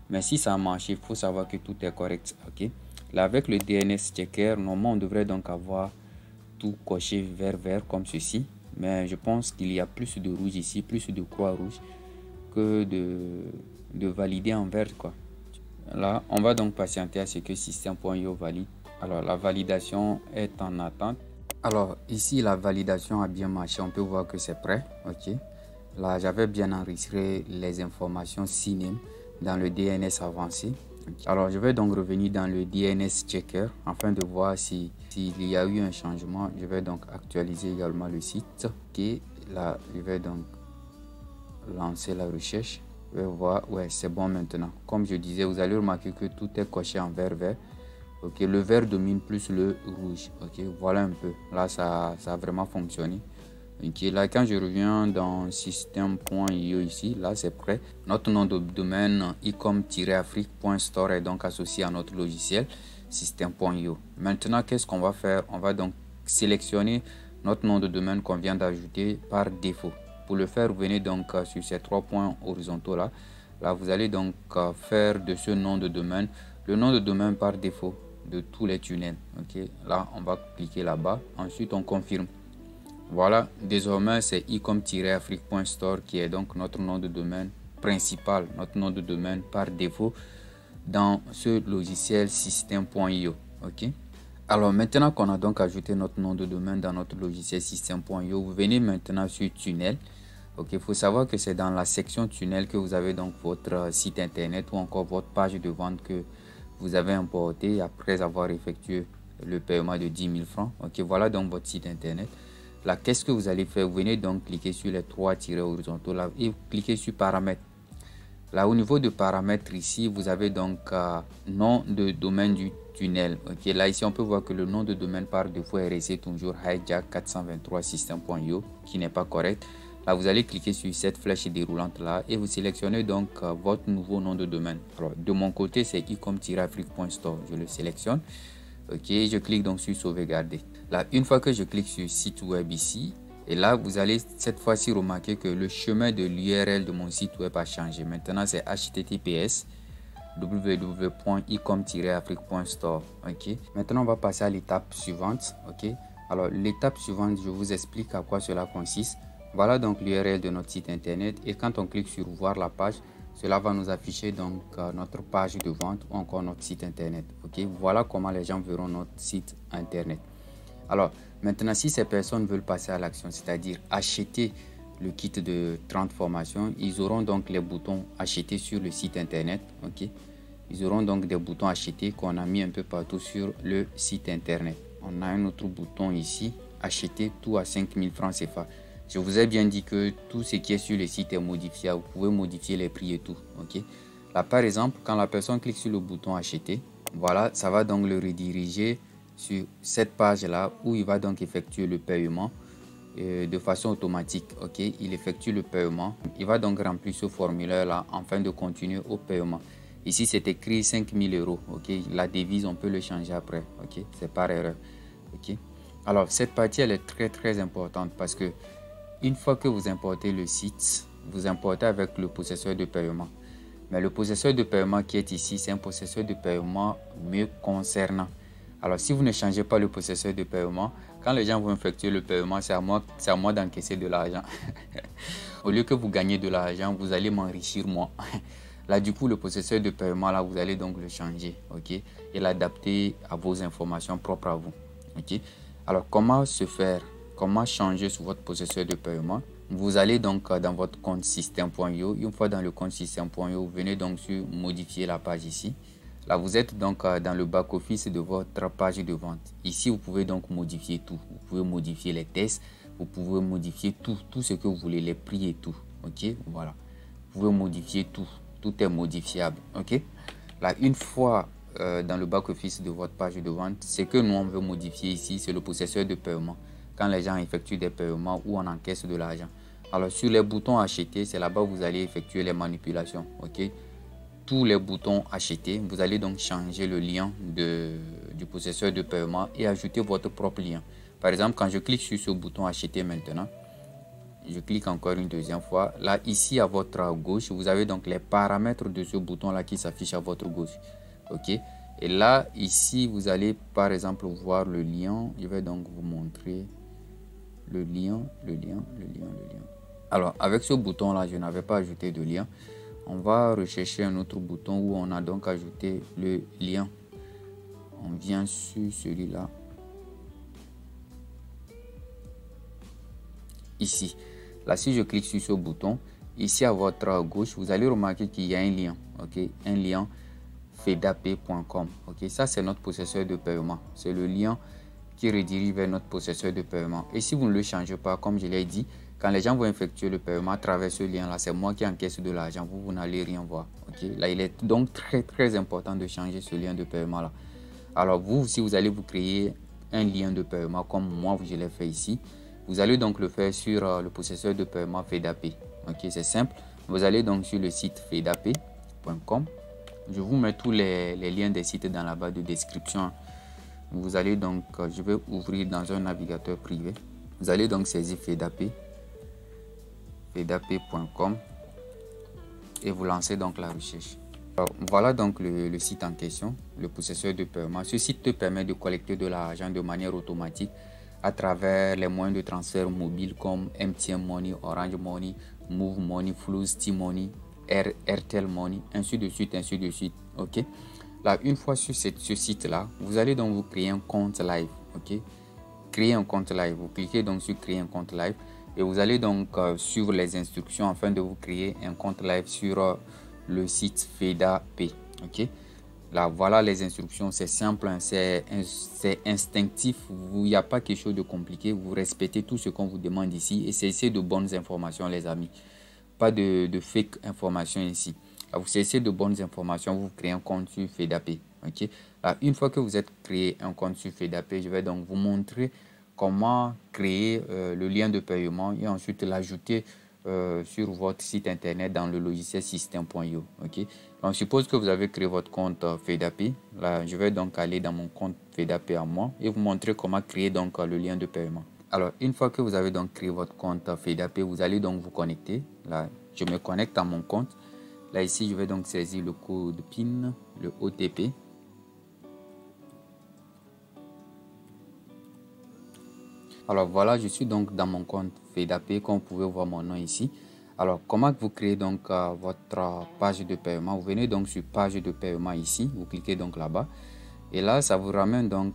Speaker 1: Mais si ça a marché, il faut savoir que tout est correct. OK. Là, avec le DNS Checker, normalement, on devrait donc avoir tout coché vert comme ceci. Mais je pense qu'il y a plus de rouge ici, plus de croix rouge que de valider en vert, quoi. Là, on va donc patienter à ce que système.io valide. Alors, la validation est en attente. Alors, ici, la validation a bien marché. On peut voir que c'est prêt. OK. Là, j'avais bien enregistré les informations CNAME dans le DNS avancé. Alors, je vais donc revenir dans le DNS Checker afin de voir s'il y a eu un changement. Je vais donc actualiser également le site. OK. Là, je vais donc lancer la recherche. Je vais voir. Ouais, c'est bon maintenant. Comme je disais, vous allez remarquer que tout est coché en vert. OK. Le vert domine plus le rouge. OK. Voilà un peu. Là, ça a vraiment fonctionné. OK, là quand je reviens dans système.io ici, là c'est prêt. Notre nom de domaine ecom-afrique.store est donc associé à notre logiciel système.io. Maintenant, qu'est-ce qu'on va faire? On va donc sélectionner notre nom de domaine qu'on vient d'ajouter par défaut. Pour le faire, vous venez donc sur ces trois points horizontaux là. Là, vous allez donc faire de ce nom de domaine le nom de domaine par défaut de tous les tunnels. OK, là on va cliquer là-bas. Ensuite, on confirme. Voilà, désormais c'est ecom-afrique.store qui est donc notre nom de domaine principal, notre nom de domaine par défaut dans ce logiciel système.io. OK. Alors maintenant qu'on a donc ajouté notre nom de domaine dans notre logiciel système.io, vous venez maintenant sur tunnel. OK, il faut savoir que c'est dans la section tunnel que vous avez donc votre site internet ou encore votre page de vente que vous avez importé après avoir effectué le paiement de 10 000 francs. OK, voilà donc votre site internet. Là, qu'est-ce que vous allez faire? Vous venez donc cliquer sur les trois tirets horizontaux là et cliquez sur paramètres. Là, au niveau de paramètres ici, vous avez donc nom de domaine du tunnel. Ok, là ici on peut voir que le nom de domaine par défaut est resté toujours hijack 423 system.io qui n'est pas correct. Là, vous allez cliquer sur cette flèche déroulante là et vous sélectionnez donc votre nouveau nom de domaine. Alors, de mon côté, c'est ecom-afrique.store. Je le sélectionne. Ok, je clique donc sur sauvegarder. Là, une fois que je clique sur site web ici, et là, vous allez cette fois-ci remarquer que le chemin de l'URL de mon site web a changé. Maintenant, c'est https www.ecom-afrique.store. Ok. Maintenant, on va passer à l'étape suivante. Ok. Alors, l'étape suivante, je vous explique à quoi cela consiste. Voilà donc l'URL de notre site internet. Et quand on clique sur voir la page, cela va nous afficher donc notre page de vente ou encore notre site internet. Ok. Voilà comment les gens verront notre site internet. Alors, maintenant, si ces personnes veulent passer à l'action, c'est-à-dire acheter le kit de 30 formations, ils auront donc les boutons acheter sur le site internet. Ok, ils auront donc des boutons acheter qu'on a mis un peu partout sur le site internet. On a un autre bouton ici, acheter tout à 5000 francs CFA. Je vous ai bien dit que tout ce qui est sur le site est modifiable. Vous pouvez modifier les prix et tout. Ok, là par exemple, quand la personne clique sur le bouton acheter, voilà, ça va donc le rediriger sur cette page là où il va donc effectuer le paiement de façon automatique. Ok, il effectue le paiement, il va donc remplir ce formulaire là afin de continuer au paiement. Ici c'est écrit 5000 euros. Ok, la devise on peut le changer après. Ok, c'est par erreur. Ok, alors cette partie elle est très importante parce que une fois que vous importez le site, vous importez avec le possesseur de paiement. Mais le possesseur de paiement qui est ici, c'est un possesseur de paiement me concernant. Alors, si vous ne changez pas le possesseur de paiement, quand les gens vont effectuer le paiement, c'est à moi d'encaisser de l'argent. Au lieu que vous gagnez de l'argent, vous allez m'enrichir moi. Là, du coup, le possesseur de paiement, là, vous allez donc le changer, ok, et l'adapter à vos informations propres à vous, ok. Alors, comment se faire? Comment changer sur votre possesseur de paiement? Vous allez donc dans votre compte system.io. Une fois dans le compte system.io, vous venez donc sur modifier la page ici. Là, vous êtes donc dans le back-office de votre page de vente. Ici, vous pouvez donc modifier tout. Vous pouvez modifier les tests. Vous pouvez modifier tout ce que vous voulez, les prix et tout. Ok, voilà. Vous pouvez modifier tout. Tout est modifiable. Ok. Là, une fois dans le back-office de votre page de vente, ce que nous, on veut modifier ici, c'est le possesseur de paiement. Quand les gens effectuent des paiements ou on encaisse de l'argent. Alors, sur les boutons acheter, c'est là-bas où vous allez effectuer les manipulations. Ok. Tous les boutons acheter, vous allez donc changer le lien du possesseur de paiement et ajouter votre propre lien. Par exemple, quand je clique sur ce bouton acheter maintenant, je clique encore une deuxième fois. Là, ici à votre gauche, vous avez donc les paramètres de ce bouton là qui s'affiche à votre gauche. Ok. Et là, ici, vous allez par exemple voir le lien. Je vais donc vous montrer le lien. Alors, avec ce bouton là, je n'avais pas ajouté de lien. On va rechercher un autre bouton où on a donc ajouté le lien. On vient sur celui-là. Ici. Là, si je clique sur ce bouton, ici à votre gauche, vous allez remarquer qu'il y a un lien. Ok, un lien fedap.com. Ok, ça c'est notre possesseur de paiement. C'est le lien qui redirige vers notre possesseur de paiement. Et si vous ne le changez pas, comme je l'ai dit, quand les gens vont effectuer le paiement à travers ce lien-là, c'est moi qui encaisse de l'argent. Vous n'allez rien voir. Ok, là, il est donc très important de changer ce lien de paiement-là. Alors, vous, si vous allez vous créer un lien de paiement, comme moi, je l'ai fait ici, vous allez donc le faire sur le possesseur de paiement Fedap. Ok, c'est simple. Vous allez donc sur le site fedap.com. Je vous mets tous les liens des sites dans la barre de description. Vous allez donc, je vais ouvrir dans un navigateur privé. Vous allez donc saisir fedap.com et vous lancez donc la recherche. Alors, voilà donc le site en question, le possesseur de paiement. Ce site te permet de collecter de l'argent de manière automatique à travers les moyens de transfert mobile comme MTN Money, Orange Money, Move Money, Flux, T-Money, Airtel Money, ainsi de suite. Ok. Là, une fois sur ce site-là, vous allez donc vous créer un compte live. Ok. Créer un compte live. Vous cliquez donc sur créer un compte live et vous allez donc suivre les instructions afin de vous créer un compte live sur le site Fedap. Ok. Là, voilà les instructions. C'est simple, hein, c'est instinctif. Il n'y a pas quelque chose de compliqué. Vous respectez tout ce qu'on vous demande ici et c'est de bonnes informations, les amis. Pas de fake informations ici. Vous saisissez de bonnes informations, vous créez un compte sur FEDAPay. Ok. Une fois que vous êtes créé un compte sur FEDAPay, je vais donc vous montrer comment créer le lien de paiement et ensuite l'ajouter sur votre site internet dans le logiciel système.io. Ok. On suppose que vous avez créé votre compte FEDAPay. Là, je vais donc aller dans mon compte FEDAPay à moi et vous montrer comment créer donc le lien de paiement. Alors, une fois que vous avez donc créé votre compte FEDAPay, vous allez donc vous connecter. Là, je me connecte à mon compte. Là, ici, je vais donc saisir le code PIN, le OTP. Alors voilà, je suis donc dans mon compte FEDAPay, comme vous pouvez voir mon nom ici. Alors, comment vous créez donc votre page de paiement? Vous venez donc sur page de paiement ici, vous cliquez donc là-bas. Et là, ça vous ramène donc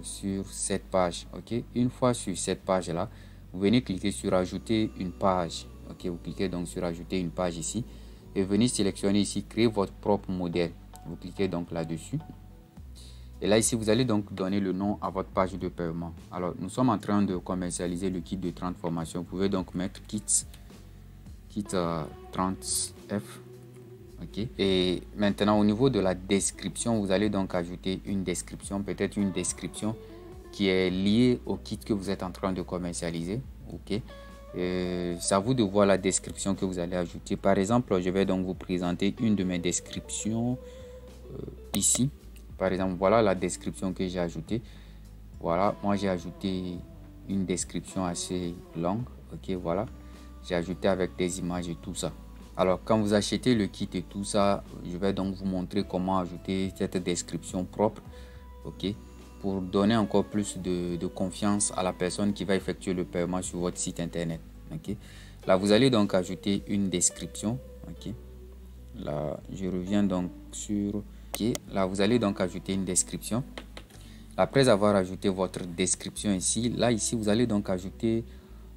Speaker 1: sur cette page. Ok. Une fois sur cette page-là, vous venez cliquer sur ajouter une page. Ok. Vous cliquez donc sur ajouter une page ici. Et venez sélectionner ici, créer votre propre modèle. Vous cliquez donc là-dessus. Et là, ici, vous allez donc donner le nom à votre page de paiement. Alors, nous sommes en train de commercialiser le kit de 30 formations. Vous pouvez donc mettre kit 30F. Ok. Et maintenant, au niveau de la description, vous allez donc ajouter une description, peut-être une description qui est liée au kit que vous êtes en train de commercialiser. Ok. C'est à vous de voir la description que vous allez ajouter. Par exemple, je vais donc vous présenter une de mes descriptions ici. Par exemple, voilà la description que j'ai ajoutée. Voilà, moi j'ai ajouté une description assez longue. Ok, voilà. J'ai ajouté avec des images et tout ça. Alors, quand vous achetez le kit et tout ça, je vais donc vous montrer comment ajouter cette description propre. Ok, pour donner encore plus de confiance à la personne qui va effectuer le paiement sur votre site internet. Ok, là vous allez donc ajouter une description. Ok, là je reviens donc sur ok, là vous allez donc ajouter une description. Après avoir ajouté votre description ici, là ici vous allez donc ajouter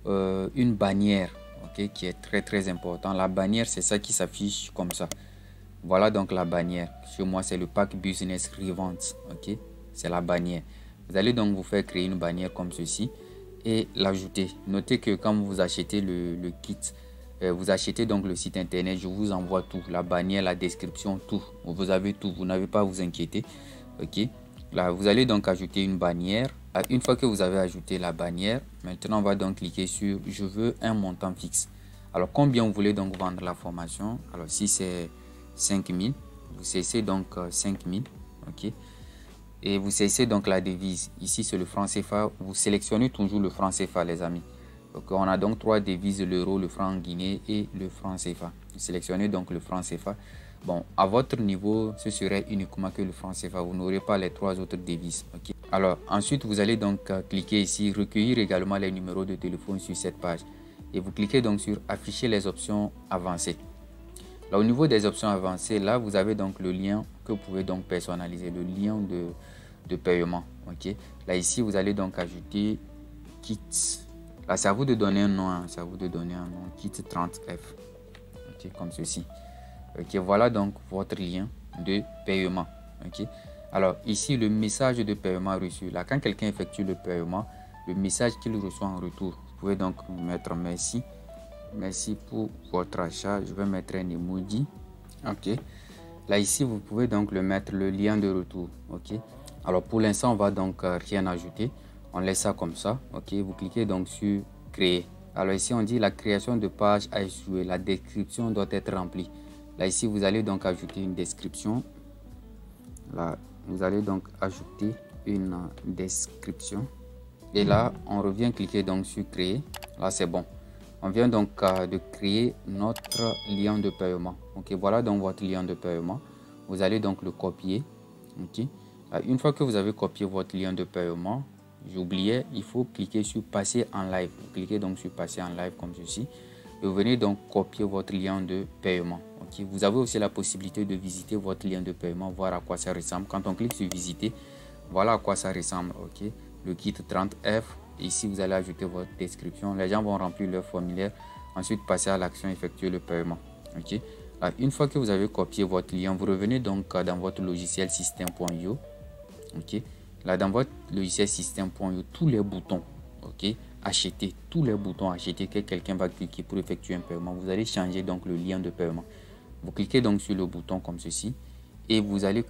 Speaker 1: une bannière. Ok, qui est très important. La bannière, c'est ça qui s'affiche comme ça. Voilà donc la bannière. Chez moi, c'est le pack business revente. Ok, c'est la bannière. Vous allez donc vous faire créer une bannière comme ceci et l'ajouter. Notez que quand vous achetez le kit, vous achetez donc le site internet, je vous envoie tout, la bannière, la description, tout. Vous avez tout, vous n'avez pas à vous inquiéter. Ok, là vous allez donc ajouter une bannière. Une fois que vous avez ajouté la bannière, maintenant on va donc cliquer sur je veux un montant fixe. Alors combien vous voulez donc vendre la formation? Alors si c'est 5000, vous cessez donc 5000. Ok, et vous cessez donc la devise. Ici c'est le franc CFA. Vous sélectionnez toujours le franc CFA, les amis. Donc on a donc trois devises: l'euro, le franc guinéen et le franc CFA. Vous sélectionnez donc le franc CFA. Bon, à votre niveau, ce serait uniquement que le franc CFA. Vous n'aurez pas les trois autres devises. Ok. Alors ensuite, vous allez donc cliquer ici, recueillir également les numéros de téléphone sur cette page. Et vous cliquez donc sur afficher les options avancées. Là, au niveau des options avancées, là, vous avez donc le lien que vous pouvez donc personnaliser, le lien de paiement. Ok. Là, ici, vous allez donc ajouter kit. Là, c'est à vous de donner un nom. Hein. C'est à vous de donner un nom. Kit 30F. Ok, comme ceci. Ok, voilà donc votre lien de paiement. Ok. Alors, ici, le message de paiement reçu. Là, quand quelqu'un effectue le paiement, le message qu'il reçoit en retour, vous pouvez donc mettre merci. Merci pour votre achat. Je vais mettre un emoji. Ok. Là, ici, vous pouvez donc le mettre, le lien de retour. Ok. Alors, pour l'instant, on va donc rien ajouter. On laisse ça comme ça. Ok. Vous cliquez donc sur créer. Alors, ici, on dit la création de page a échoué. La description doit être remplie. Là, ici, vous allez donc ajouter une description. Là, vous allez donc ajouter une description. Et là, on revient cliquer donc sur créer. Là, c'est bon. On vient donc de créer notre lien de paiement. Ok, voilà donc votre lien de paiement. Vous allez donc le copier. Ok. Une fois que vous avez copié votre lien de paiement, j'oubliais, il faut cliquer sur passer en live. Vous cliquez donc sur passer en live comme ceci. Et vous venez donc copier votre lien de paiement. Ok. Vous avez aussi la possibilité de visiter votre lien de paiement, voir à quoi ça ressemble. Quand on clique sur visiter, voilà à quoi ça ressemble. Ok. Le kit 30F. Ici, vous allez ajouter votre description. Les gens vont remplir leur formulaire. Ensuite, passer à l'action, effectuer le paiement. Ok. Une fois que vous avez copié votre lien, vous revenez donc dans votre logiciel système.io. Ok. Là, dans votre logiciel système.io, tous les boutons, ok, acheter, tous les boutons acheter que quelqu'un va cliquer pour effectuer un paiement, vous allez changer donc le lien de paiement. Vous cliquez donc sur le bouton comme ceci et vous allez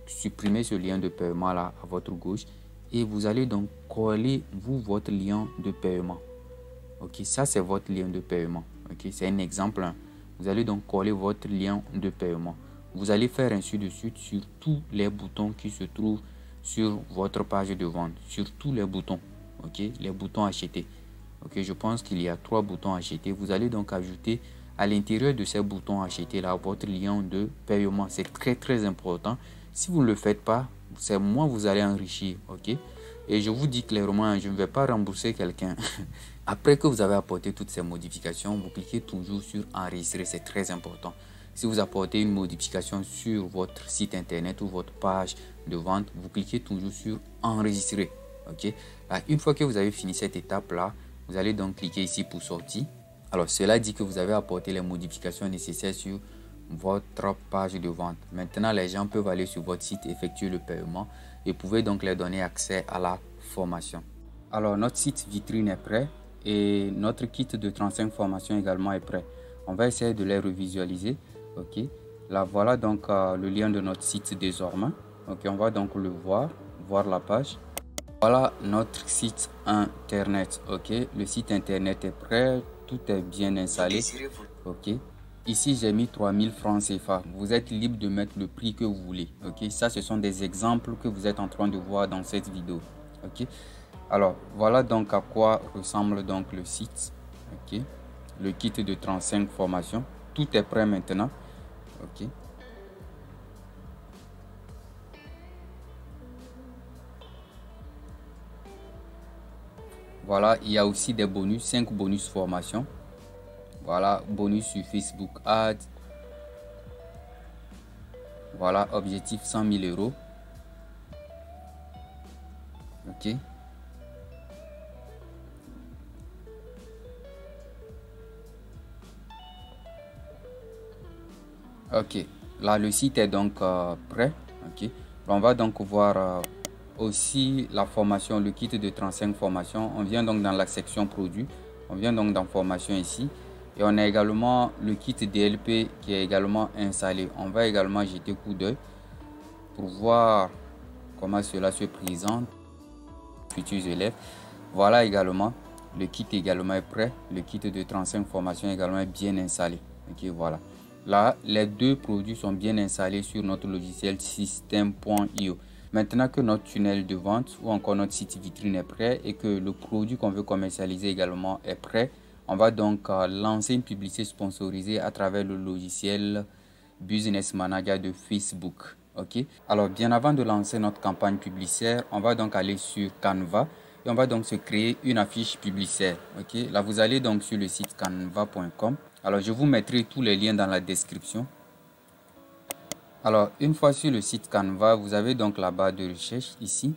Speaker 1: supprimer ce lien de paiement là à votre gauche et vous allez donc coller votre lien de paiement. Ok, ça c'est votre lien de paiement. Ok, c'est un exemple. Vous allez donc coller votre lien de paiement. Vous allez faire ainsi de suite sur tous les boutons qui se trouvent sur votre page de vente, sur tous les boutons. Ok, les boutons acheter. Ok, je pense qu'il y a 3 boutons acheter. Vous allez donc ajouter à l'intérieur de ces boutons acheter là votre lien de paiement. C'est très important. Si vous ne le faites pas, c'est moins vous allez enrichir. Ok, et je vous dis clairement, je ne vais pas rembourser quelqu'un. Après que vous avez apporté toutes ces modifications, vous cliquez toujours sur enregistrer. C'est très important. Si vous apportez une modification sur votre site internet ou votre page de vente, vous cliquez toujours sur enregistrer. Ok, une fois que vous avez fini cette étape là, vous allez donc cliquer ici pour sortir. Alors cela dit que vous avez apporté les modifications nécessaires sur votre page de vente. Maintenant les gens peuvent aller sur votre site, effectuer le paiement et pouvez donc leur donner accès à la formation. Alors notre site vitrine est prêt et notre kit de 35 formations également est prêt. On va essayer de les revisualiser. Ok, là voilà donc le lien de notre site désormais. Ok, on va donc le voir la page. Voilà notre site internet. Ok, le site internet est prêt, tout est bien installé. Ok, ici j'ai mis 3000 francs CFA. Vous êtes libre de mettre le prix que vous voulez. Ok, ça ce sont des exemples que vous êtes en train de voir dans cette vidéo. Ok, alors voilà donc à quoi ressemble donc le site. Ok, le kit de 35 formations, tout est prêt maintenant. Ok, voilà, il y a aussi des bonus, 5 bonus formations. Voilà, bonus sur Facebook Ads. Voilà, objectif 100 000 euros. Ok. Ok, là le site est donc prêt. Ok, on va donc voir aussi la formation, le kit de 35 formations. On vient donc dans la section produits. On vient donc dans formation ici. Et on a également le kit DLP qui est également installé. On va également jeter coup d'œil pour voir comment cela se présente. Futurs élèves. Voilà également. Le kit également est prêt. Le kit de 35 formations également est bien installé. Ok, voilà. Là, les deux produits sont bien installés sur notre logiciel System.io. Maintenant que notre tunnel de vente ou encore notre site vitrine est prêt et que le produit qu'on veut commercialiser également est prêt, on va donc lancer une publicité sponsorisée à travers le logiciel Business Manager de Facebook. Ok. Alors, bien avant de lancer notre campagne publicitaire, on va donc aller sur Canva et on va donc se créer une affiche publicitaire. Ok. Là, vous allez donc sur le site canva.com. Alors, je vous mettrai tous les liens dans la description. Alors, une fois sur le site Canva, vous avez donc la barre de recherche ici.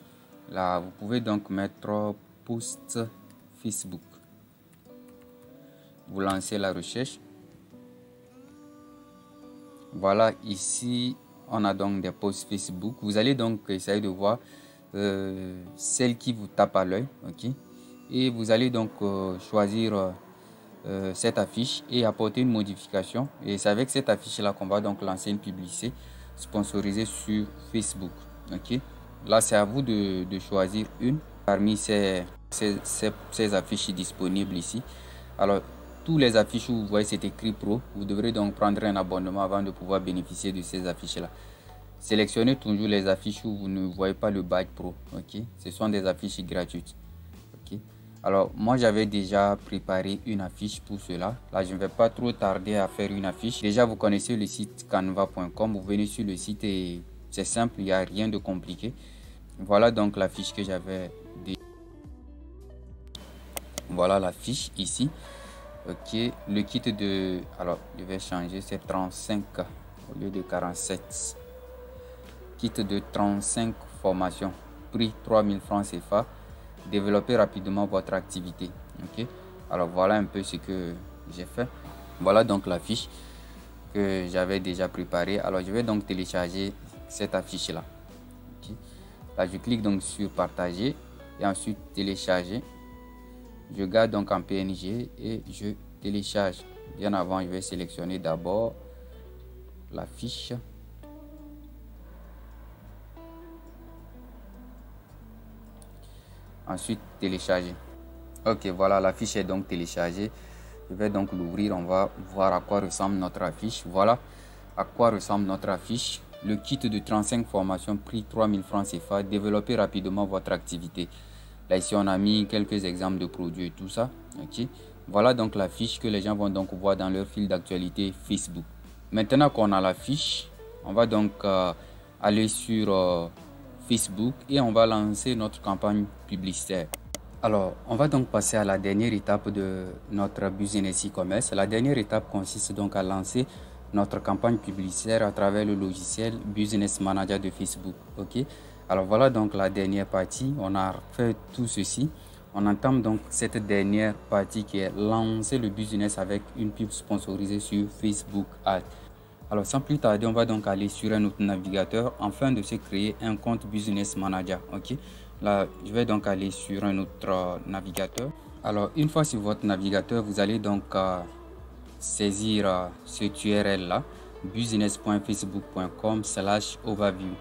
Speaker 1: Là, vous pouvez donc mettre post Facebook. Vous lancez la recherche. Voilà, ici, on a donc des posts Facebook. Vous allez donc essayer de voir celle qui vous tape à l'œil. Ok. Et vous allez donc choisir cette affiche et apporter une modification. Et c'est avec cette affiche là qu'on va donc lancer une publicité sponsorisée sur Facebook. Ok, là c'est à vous de choisir une parmi ces affiches disponibles ici. Alors tous les affiches où vous voyez c'est écrit pro, vous devrez donc prendre un abonnement avant de pouvoir bénéficier de ces affiches là. Sélectionnez toujours les affiches où vous ne voyez pas le badge pro. Ok, ce sont des affiches gratuites. Ok, alors moi j'avais déjà préparé une affiche pour cela. Là je ne vais pas trop tarder à faire une affiche. Déjà vous connaissez le site canva.com. Vous venez sur le site et c'est simple, il n'y a rien de compliqué. Voilà donc l'affiche que j'avais. Voilà l'affiche ici. Ok, le kit de... Alors je vais changer, c'est 35 au lieu de 47. Kit de 35 formations. Prix 3000 francs CFA. Développer rapidement votre activité. Ok, alors voilà un peu ce que j'ai fait. Voilà donc l'affiche que j'avais déjà préparée. Alors je vais donc télécharger cette affiche là. Okay. Là je clique donc sur partager et ensuite télécharger. Je garde donc en PNG et je télécharge. Bien avant je vais sélectionner d'abord la fiche. Ensuite, télécharger. Ok, voilà, la fiche est donc téléchargée. Je vais donc l'ouvrir. On va voir à quoi ressemble notre affiche. Voilà à quoi ressemble notre affiche. Le kit de 35 formations, prix 3000 francs CFA. Développez rapidement votre activité. Là, ici, on a mis quelques exemples de produits et tout ça. Ok. Voilà donc la fiche que les gens vont donc voir dans leur fil d'actualité Facebook. Maintenant qu'on a la fiche, on va donc aller sur Facebook et on va lancer notre campagne publicitaire. Alors, on va donc passer à la dernière étape de notre business e-commerce. La dernière étape consiste donc à lancer notre campagne publicitaire à travers le logiciel Business Manager de Facebook. Ok. Alors voilà donc la dernière partie. On a fait tout ceci. On entame donc cette dernière partie qui est lancer le business avec une pub sponsorisée sur Facebook Ads. Alors sans plus tarder, on va donc aller sur un autre navigateur afin de se créer un compte Business Manager. Ok. Là, je vais donc aller sur un autre navigateur. Alors une fois sur votre navigateur, vous allez donc saisir cette URL là, business.facebook.com/overview.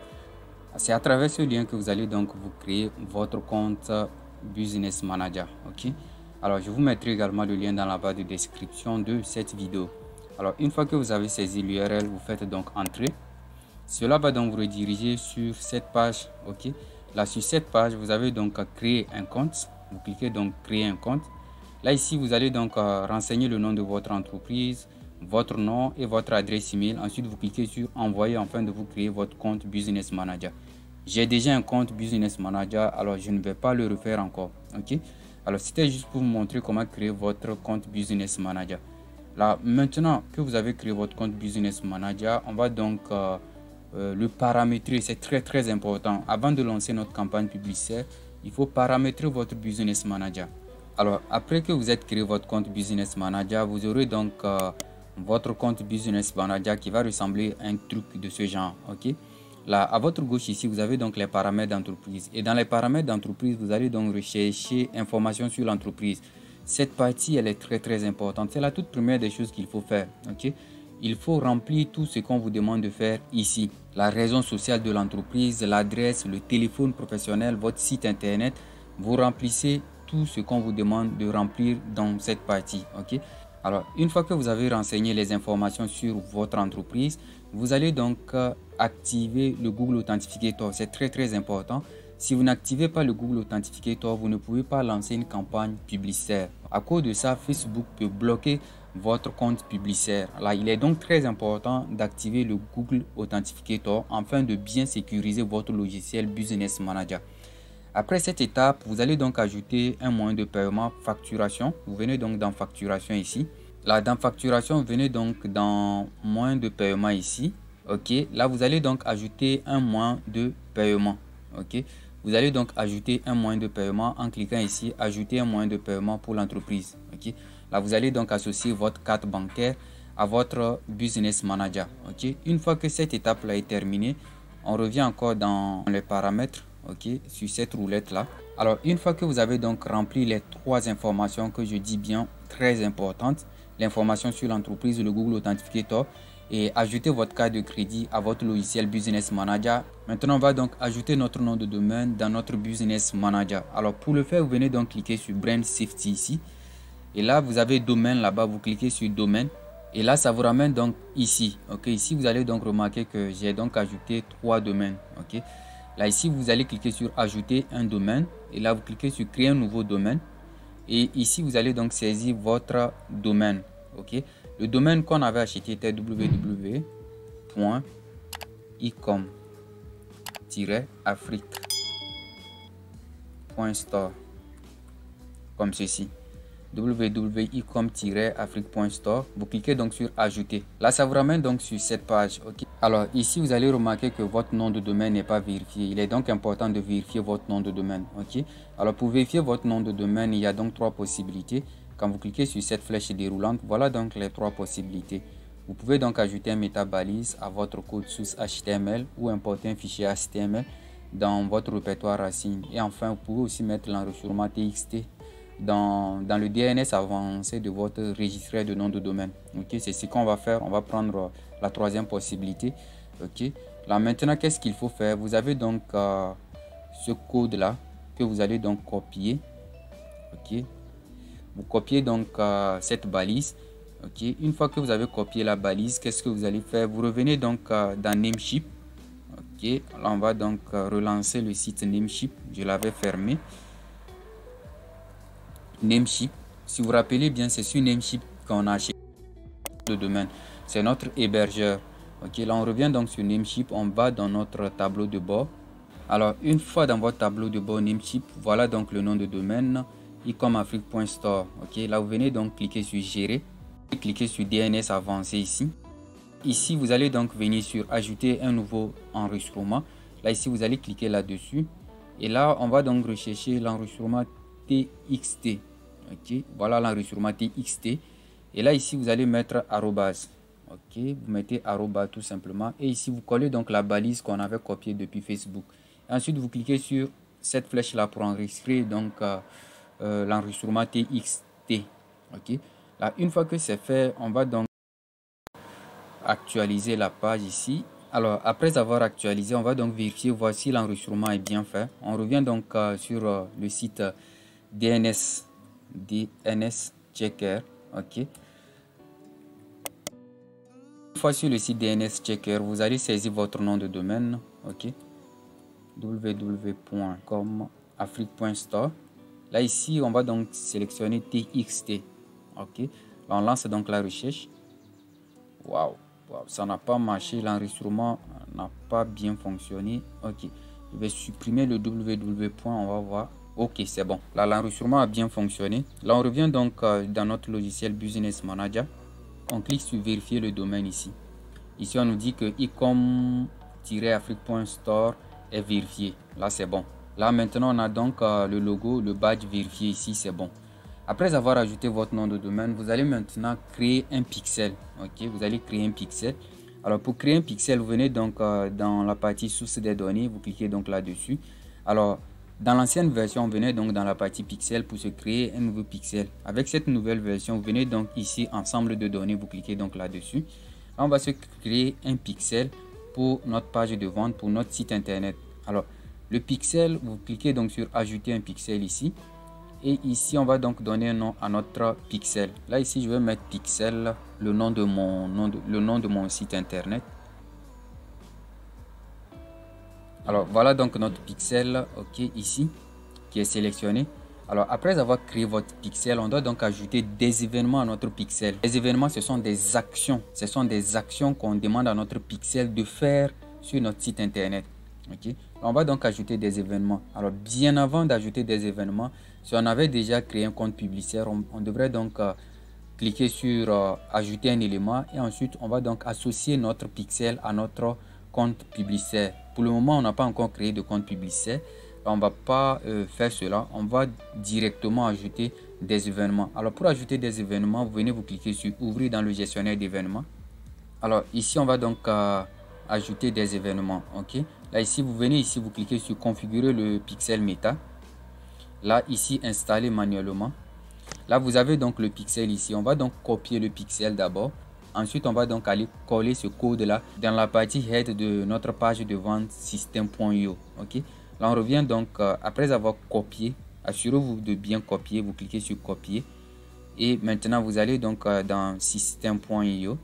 Speaker 1: C'est à travers ce lien que vous allez donc vous créer votre compte Business Manager. Ok. Alors je vous mettrai également le lien dans la barre de description de cette vidéo. Alors une fois que vous avez saisi l'URL, vous faites donc entrer. Cela va donc vous rediriger sur cette page. Ok. Là sur cette page, vous avez donc à créer un compte. Vous cliquez donc créer un compte. Là ici, vous allez donc renseigner le nom de votre entreprise, votre nom et votre adresse email. Ensuite, vous cliquez sur envoyer afin de vous créer votre compte Business Manager. J'ai déjà un compte Business Manager, alors je ne vais pas le refaire encore. Ok. Alors c'était juste pour vous montrer comment créer votre compte Business Manager. Là, maintenant que vous avez créé votre compte Business Manager, on va donc le paramétrer. C'est très important. Avant de lancer notre campagne publicitaire, il faut paramétrer votre Business Manager. Alors, après que vous êtes créé votre compte Business Manager, vous aurez donc votre compte Business Manager qui va ressembler à un truc de ce genre. Ok. Là, à votre gauche ici, vous avez donc les paramètres d'entreprise. Et dans les paramètres d'entreprise, vous allez donc rechercher information sur l'entreprise. Cette partie, elle est très importante. C'est la toute première des choses qu'il faut faire. Ok. Il faut remplir tout ce qu'on vous demande de faire ici. La raison sociale de l'entreprise, l'adresse, le téléphone professionnel, votre site internet. Vous remplissez tout ce qu'on vous demande de remplir dans cette partie. Ok. Alors, une fois que vous avez renseigné les informations sur votre entreprise, vous allez donc activer le Google Authenticator. C'est très important. Si vous n'activez pas le Google Authenticator, vous ne pouvez pas lancer une campagne publicitaire. À cause de ça, Facebook peut bloquer votre compte publicitaire. Là, il est donc très important d'activer le Google Authenticator afin de bien sécuriser votre logiciel Business Manager. Après cette étape, vous allez donc ajouter un moyen de paiement facturation. Vous venez donc dans facturation ici. Là, dans facturation, vous venez donc dans moyen de paiement ici. Ok. Là, vous allez donc ajouter un moyen de paiement. Ok. Vous allez donc ajouter un moyen de paiement en cliquant ici, ajouter un moyen de paiement pour l'entreprise. Ok. Là, vous allez donc associer votre carte bancaire à votre Business Manager. Ok. Une fois que cette étape-là est terminée, on revient encore dans les paramètres. Ok, sur cette roulette là. Alors une fois que vous avez donc rempli les trois informations que je dis bien très importantes, l'information sur l'entreprise, le Google Authenticator, et ajouter votre carte de crédit à votre logiciel Business Manager. Maintenant on va donc ajouter notre nom de domaine dans notre Business Manager. Alors pour le faire, vous venez donc cliquer sur Brand Safety ici, et là vous avez domaine là-bas, vous cliquez sur domaine. Et là, ça vous ramène donc ici. Ok, ici vous allez donc remarquer que j'ai donc ajouté 3 domaines. Ok. Là, ici, vous allez cliquer sur ajouter un domaine. Et là, vous cliquez sur créer un nouveau domaine. Et ici, vous allez donc saisir votre domaine. Ok. Le domaine qu'on avait acheté était www.ecom-afrique.store. Comme ceci. www.ecom-afrique.store. Vous cliquez donc sur ajouter. Là, ça vous ramène donc sur cette page. Ok. Alors ici, vous allez remarquer que votre nom de domaine n'est pas vérifié. Il est donc important de vérifier votre nom de domaine. Ok. Alors pour vérifier votre nom de domaine, il y a donc 3 possibilités. Quand vous cliquez sur cette flèche déroulante, voilà donc les 3 possibilités. Vous pouvez donc ajouter un métabalise à votre code source HTML ou importer un fichier HTML dans votre répertoire racine. Et enfin, vous pouvez aussi mettre l'enregistrement TXT dans le DNS avancé de votre registre de nom de domaine. Ok, c'est ce qu'on va faire. On va prendre la troisième possibilité. Ok, là maintenant qu'est-ce qu'il faut faire? Vous avez donc ce code là que vous allez donc copier. Ok, vous copiez donc cette balise. Ok, une fois que vous avez copié la balise, qu'est-ce que vous allez faire? Vous revenez donc dans Namecheap. Ok, là on va donc relancer le site Namecheap. Je l'avais fermé. Namecheap, si vous vous rappelez bien, c'est sur Namecheap qu'on a acheté le domaine. C'est notre hébergeur. Ok, là on revient donc sur Namecheap. On va dans notre tableau de bord. Alors une fois dans votre tableau de bord Namecheap, voilà donc le nom de domaine, ecomafrique.store. Ok, là vous venez donc cliquer sur gérer. Cliquez sur DNS avancé ici. Ici, vous allez donc venir sur ajouter un nouveau enregistrement. Là, ici, vous allez cliquer là-dessus. Et là, on va donc rechercher l'enregistrement TXT. Ok, voilà l'enregistrement TXT. Et là, ici, vous allez mettre arrobas. Ok, vous mettez arrobas tout simplement. Et ici, vous collez donc la balise qu'on avait copiée depuis Facebook. Et ensuite, vous cliquez sur cette flèche-là pour enregistrer donc l'enregistrement TXT. Ok. Là, une fois que c'est fait, on va donc actualiser la page ici. Alors, après avoir actualisé, on va donc vérifier, voir si l'enregistrement est bien fait. On revient donc sur le site DNS Checker. Ok. Une fois sur le site DNS Checker, vous allez saisir votre nom de domaine. Ok. www.comafrique.store. Là, ici, on va donc sélectionner TXT. Ok, on lance donc la recherche. Waouh, ça n'a pas marché, l'enregistrement n'a pas bien fonctionné. Ok, je vais supprimer le www. On va voir. Ok, c'est bon, là l'enregistrement a bien fonctionné. Là on revient donc dans notre logiciel Business Manager. On clique sur vérifier le domaine ici. Ici on nous dit que ecom-afrique.store est vérifié. Là c'est bon. Là maintenant on a donc le logo, le badge vérifié ici, c'est bon. Après avoir ajouté votre nom de domaine, vous allez maintenant créer un pixel. Ok, vous allez créer un pixel. Alors pour créer un pixel, vous venez donc dans la partie source des données, vous cliquez donc là-dessus. Alors dans l'ancienne version, on venait donc dans la partie pixel pour se créer un nouveau pixel. Avec cette nouvelle version, vous venez donc ici ensemble de données, vous cliquez donc là-dessus. Là, on va se créer un pixel pour notre page de vente, pour notre site internet. Alors le pixel, vous cliquez donc sur ajouter un pixel ici. Et ici, on va donc donner un nom à notre pixel. Là, ici, je vais mettre pixel, le nom de mon site internet. Alors, voilà donc notre pixel, ok, ici, qui est sélectionné. Alors, après avoir créé votre pixel, on doit donc ajouter des événements à notre pixel. Les événements, ce sont des actions. Ce sont des actions qu'on demande à notre pixel de faire sur notre site internet. Ok, on va donc ajouter des événements. Alors bien avant d'ajouter des événements, si on avait déjà créé un compte publicitaire, on devrait donc cliquer sur ajouter un élément et ensuite on va donc associer notre pixel à notre compte publicitaire. Pour le moment, on n'a pas encore créé de compte publicitaire. On ne va pas faire cela. On va directement ajouter des événements. Alors pour ajouter des événements, vous venez vous cliquer sur ouvrir dans le gestionnaire d'événements. Alors ici, on va donc ajouter des événements. Ok, là ici vous venez ici, vous cliquez sur configurer le pixel méta. Là ici installer manuellement. Là vous avez donc le pixel ici. On va donc copier le pixel d'abord. Ensuite on va donc aller coller ce code là dans la partie head de notre page de vente system.io. Ok, là on revient donc après avoir copié, assurez-vous de bien copier. Vous cliquez sur copier et maintenant vous allez donc dans system.io.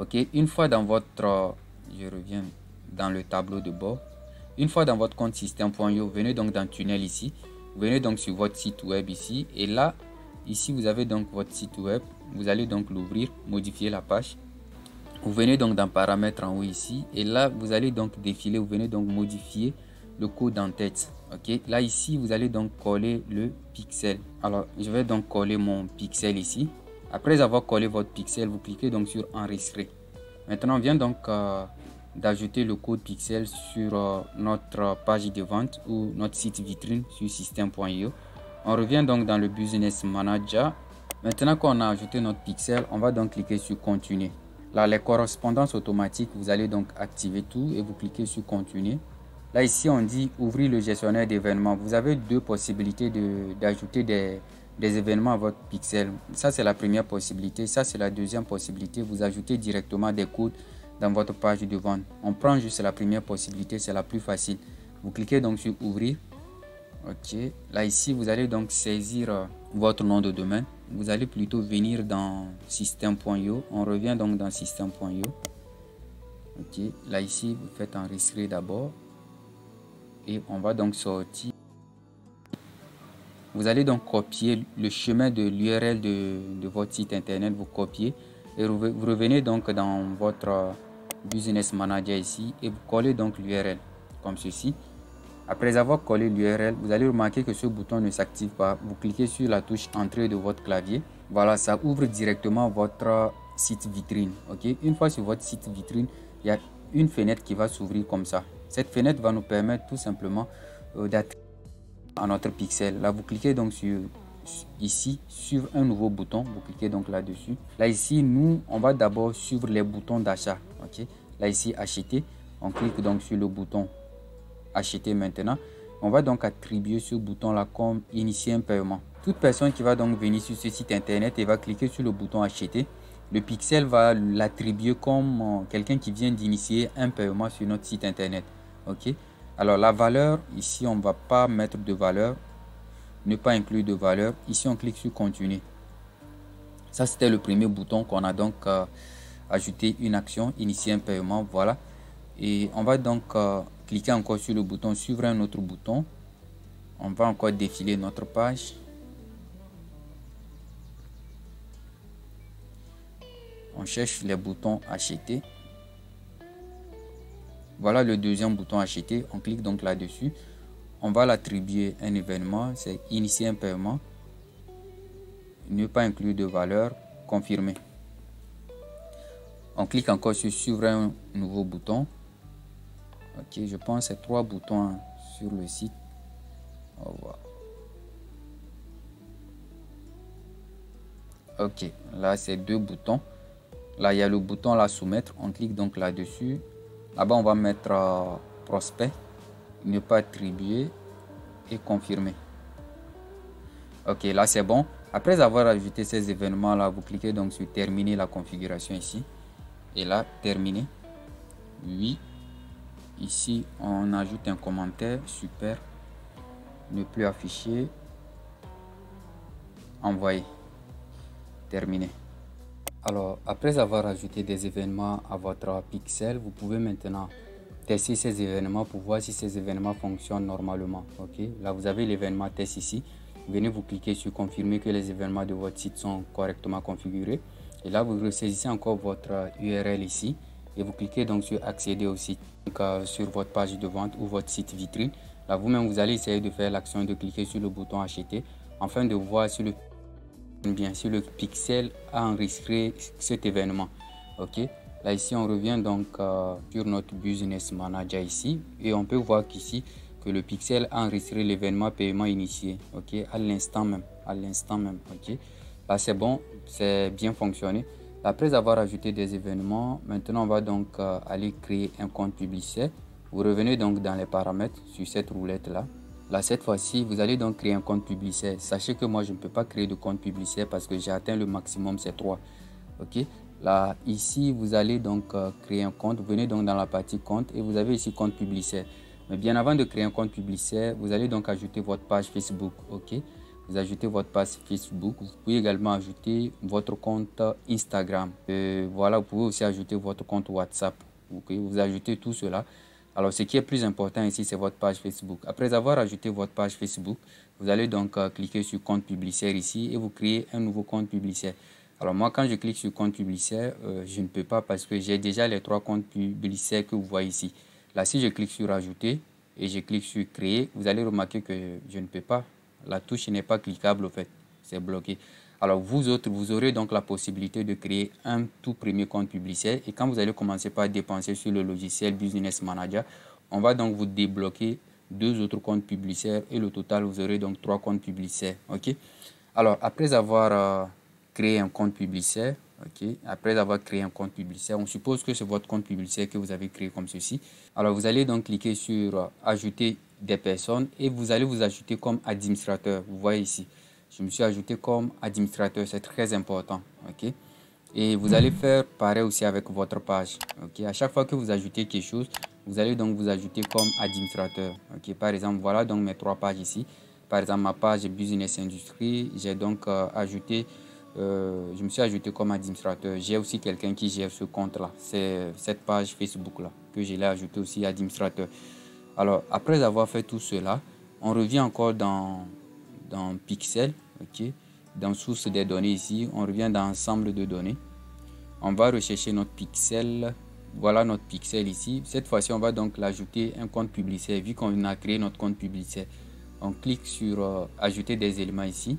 Speaker 1: Ok, une fois dans votre je reviens dans le tableau de bord. Une fois dans votre compte system.io, venez donc dans tunnel ici. Vous venez donc sur votre site web ici. Et là, ici, vous avez donc votre site web. Vous allez donc l'ouvrir, modifier la page. Vous venez donc dans paramètres en haut ici. Et là, vous allez donc défiler. Vous venez donc modifier le code en tête. Ok, là ici, vous allez donc coller le pixel. Alors, je vais donc coller mon pixel ici. Après avoir collé votre pixel, vous cliquez donc sur enregistrer. Maintenant, on vient donc d'ajouter le code pixel sur notre page de vente ou notre site vitrine sur system.io. On revient donc dans le Business Manager. Maintenant qu'on a ajouté notre pixel, on va donc cliquer sur continuer. Là, les correspondances automatiques, vous allez donc activer tout et vous cliquez sur continuer. Là, ici, on dit ouvrir le gestionnaire d'événements. Vous avez deux possibilités d'ajouter des événements à votre pixel. Ça, c'est la première possibilité. Ça, c'est la deuxième possibilité. Vous ajoutez directement des codes dans votre page de vente. On prend juste la première possibilité, c'est la plus facile. Vous cliquez donc sur ouvrir. Ok, là ici vous allez donc saisir votre nom de domaine. Vous allez plutôt venir dans système.io. On revient donc dans système.io. Ok, là ici vous faites enregistrer d'abord et on va donc sortir. Vous allez donc copier le chemin de l'URL de votre site internet. Vous copiez et vous revenez donc dans votre Business Manager ici et vous collez donc l'URL comme ceci. Après avoir collé l'URL, vous allez remarquer que ce bouton ne s'active pas. Vous cliquez sur la touche entrée de votre clavier. Voilà, ça ouvre directement votre site vitrine. Ok, une fois sur votre site vitrine, il y a une fenêtre qui va s'ouvrir comme ça. Cette fenêtre va nous permettre tout simplement d'attirer à notre pixel. Là, vous cliquez donc sur ici, suivre un nouveau bouton. Vous cliquez donc là-dessus. Là, ici, nous, on va d'abord suivre les boutons d'achat. Ok, là, ici, acheter. On clique donc sur le bouton acheter maintenant. On va donc attribuer ce bouton là comme initier un paiement. Toute personne qui va donc venir sur ce site internet et va cliquer sur le bouton acheter, le pixel va l'attribuer comme quelqu'un qui vient d'initier un paiement sur notre site internet. Ok, alors la valeur ici, on ne va pas mettre de valeur, ne pas inclure de valeur. Ici on clique sur continuer. Ça c'était le premier bouton qu'on a donc ajouté une action, initier un paiement. Voilà, et on va donc cliquer encore sur le bouton suivre un autre bouton. On va encore défiler notre page. On cherche les boutons acheter. Voilà le deuxième bouton acheter. On clique donc là-dessus. On va l'attribuer un événement. C'est initier un paiement. Ne pas inclure de valeur. Confirmer. On clique encore sur suivre un nouveau bouton. Ok, je pense que c'est 3 boutons sur le site. Au revoir. Ok, là c'est 2 boutons. Là il y a le bouton là soumettre. On clique donc là-dessus. Là-bas on va mettre prospect, ne pas attribuer et confirmer. Ok, là c'est bon. Après avoir ajouté ces événements là, vous cliquez donc sur terminer la configuration ici. Et là terminer. Oui. Ici, on ajoute un commentaire, super, ne plus afficher, envoyer, terminé. Alors, après avoir ajouté des événements à votre pixel, vous pouvez maintenant tester ces événements pour voir si ces événements fonctionnent normalement. Ok, là vous avez l'événement test ici. Venez vous cliquer sur confirmer que les événements de votre site sont correctement configurés. Et là, vous ressaisissez encore votre URL ici. Et vous cliquez donc sur accéder au site, donc, sur votre page de vente ou votre site vitrine. Là vous-même vous allez essayer de faire l'action de cliquer sur le bouton acheter afin de voir si le pixel a enregistré cet événement. Ok, là ici on revient donc sur notre Business Manager ici et on peut voir qu'ici que le pixel a enregistré l'événement paiement initié. Ok, à l'instant même, ok, là c'est bon, c'est bien fonctionné. Après avoir ajouté des événements, maintenant on va donc aller créer un compte publicitaire. Vous revenez donc dans les paramètres sur cette roulette là. Là cette fois-ci, vous allez donc créer un compte publicitaire. Sachez que moi je ne peux pas créer de compte publicitaire parce que j'ai atteint le maximum, c'est 3. Ok. Là ici, vous allez donc créer un compte. Vous venez donc dans la partie compte et vous avez ici compte publicitaire. Mais bien avant de créer un compte publicitaire, vous allez donc ajouter votre page Facebook. Ok. Vous ajoutez votre page Facebook. Vous pouvez également ajouter votre compte Instagram. Voilà, vous pouvez aussi ajouter votre compte WhatsApp. Okay. Vous ajoutez tout cela. Alors, ce qui est plus important ici, c'est votre page Facebook. Après avoir ajouté votre page Facebook, vous allez donc cliquer sur compte publicitaire ici et vous créez un nouveau compte publicitaire. Alors, moi, quand je clique sur compte publicitaire, je ne peux pas parce que j'ai déjà les 3 comptes publicitaires que vous voyez ici. Là, si je clique sur ajouter et je clique sur créer, vous allez remarquer que je ne peux pas. La touche n'est pas cliquable, en fait. C'est bloqué. Alors, vous autres, vous aurez donc la possibilité de créer un tout premier compte publicitaire. Et quand vous allez commencer par dépenser sur le logiciel Business Manager, on va donc vous débloquer 2 autres comptes publicitaires. Et le total, vous aurez donc 3 comptes publicitaires. OK? Alors, après avoir créé un compte publicitaire, on suppose que c'est votre compte publicitaire que vous avez créé comme ceci. Alors, vous allez donc cliquer sur ajouter des personnes et vous allez vous ajouter comme administrateur. Vous voyez ici, je me suis ajouté comme administrateur, c'est très important. Ok. Et vous allez faire pareil aussi avec votre page. Ok, à chaque fois que vous ajoutez quelque chose, vous allez donc vous ajouter comme administrateur. Ok, par exemple, voilà donc mes 3 pages ici. Par exemple, ma page Business Industrie, j'ai donc je me suis ajouté comme administrateur. J'ai aussi quelqu'un qui gère ce compte-là. C'est cette page Facebook-là que je l'ai ajouté aussi administrateur. Alors, après avoir fait tout cela, on revient encore dans Pixel. Ok, dans source des données ici, on revient dans ensemble de données. On va rechercher notre pixel. Voilà notre pixel ici. Cette fois-ci, on va donc l'ajouter un compte publicitaire. Vu qu'on a créé notre compte publicitaire, on clique sur ajouter des éléments ici.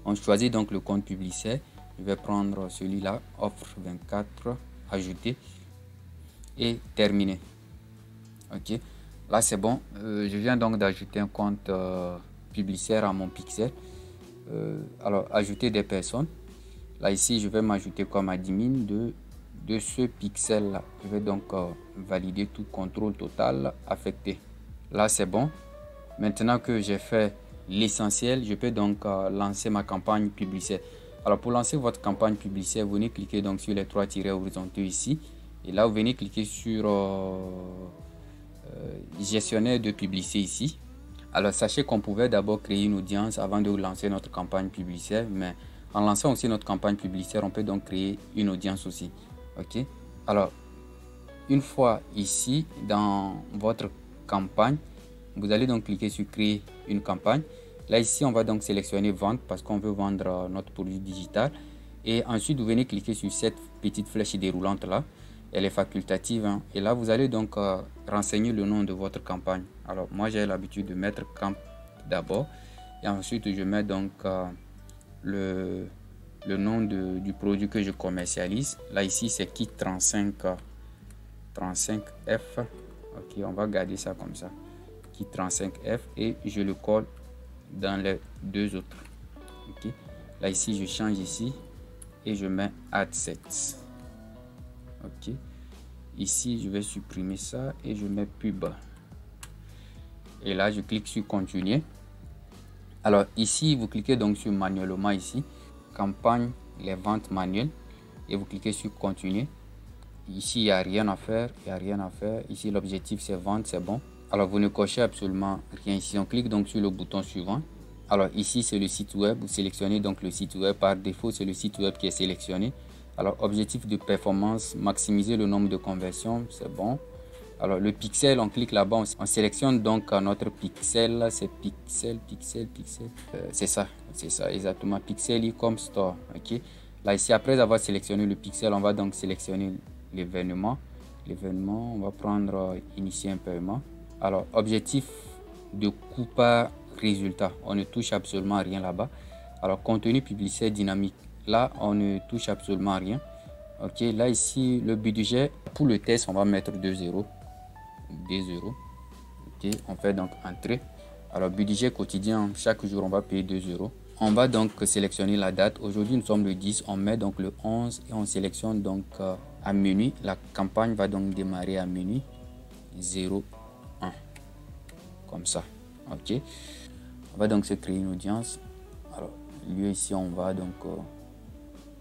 Speaker 1: On choisit donc le compte publicitaire. Je vais prendre celui-là, offre 24, ajouter et terminer. Ok, là c'est bon. Je viens donc d'ajouter un compte publicitaire à mon pixel. Alors, ajouter des personnes. Là, ici, je vais m'ajouter comme admin de ce pixel-là. Je vais donc valider tout contrôle total affecté. Là, c'est bon. Maintenant que j'ai fait l'essentiel, je peux donc lancer ma campagne publicitaire. Alors, pour lancer votre campagne publicitaire, vous venez cliquer donc sur les 3 tirets horizontaux ici. Et là, vous venez cliquer sur gestionnaire de publicité ici. Alors, sachez qu'on pouvait d'abord créer une audience avant de lancer notre campagne publicitaire, mais en lançant aussi notre campagne publicitaire, on peut donc créer une audience aussi. Ok. Alors, une fois ici dans votre campagne, vous allez donc cliquer sur créer une campagne. Là, ici, on va donc sélectionner vente parce qu'on veut vendre notre produit digital. Et ensuite, vous venez cliquer sur cette petite flèche déroulante là. Elle est facultative, hein. Et là, vous allez donc renseigner le nom de votre campagne. Alors, moi, j'ai l'habitude de mettre camp d'abord. Et ensuite, je mets donc le nom du produit que je commercialise. Là, ici, c'est kit 35F. Ok, on va garder ça comme ça. Kit 35F. Et je le colle dans les 2 autres. Ok. Là, ici, je change ici. Et je mets AdSets. Ok, ici je vais supprimer ça et je mets pub et là je clique sur continuer. Alors ici vous cliquez donc sur manuellement ici campagne les ventes manuelles et vous cliquez sur continuer. Ici il n'y a rien à faire, ici l'objectif c'est vente, c'est bon. Alors vous ne cochez absolument rien ici. On clique donc sur le bouton suivant. Alors ici c'est le site web, vous sélectionnez donc le site web. Par défaut c'est le site web qui est sélectionné. Alors, objectif de performance, maximiser le nombre de conversions, c'est bon. Alors, le pixel, on clique là-bas, on sélectionne donc notre pixel, c'est pixel. C'est ça exactement, pixel e-com store. Ok. Là, ici, après avoir sélectionné le pixel, on va donc sélectionner l'événement. L'événement, on va prendre initier un paiement. Alors, objectif de coût par résultat, on ne touche absolument rien là-bas. Alors, contenu publicitaire dynamique. Là, on ne touche absolument rien. Ok, là ici, le budget pour le test, on va mettre 2 euros. 2 euros. Ok, on fait donc entrée. Alors, budget quotidien, chaque jour, on va payer 2 euros. On va donc sélectionner la date. Aujourd'hui, nous sommes le 10. On met donc le 11 et on sélectionne donc à minuit. La campagne va donc démarrer à minuit 01. Comme ça. Ok. On va donc se créer une audience. Alors, lieu ici, on va donc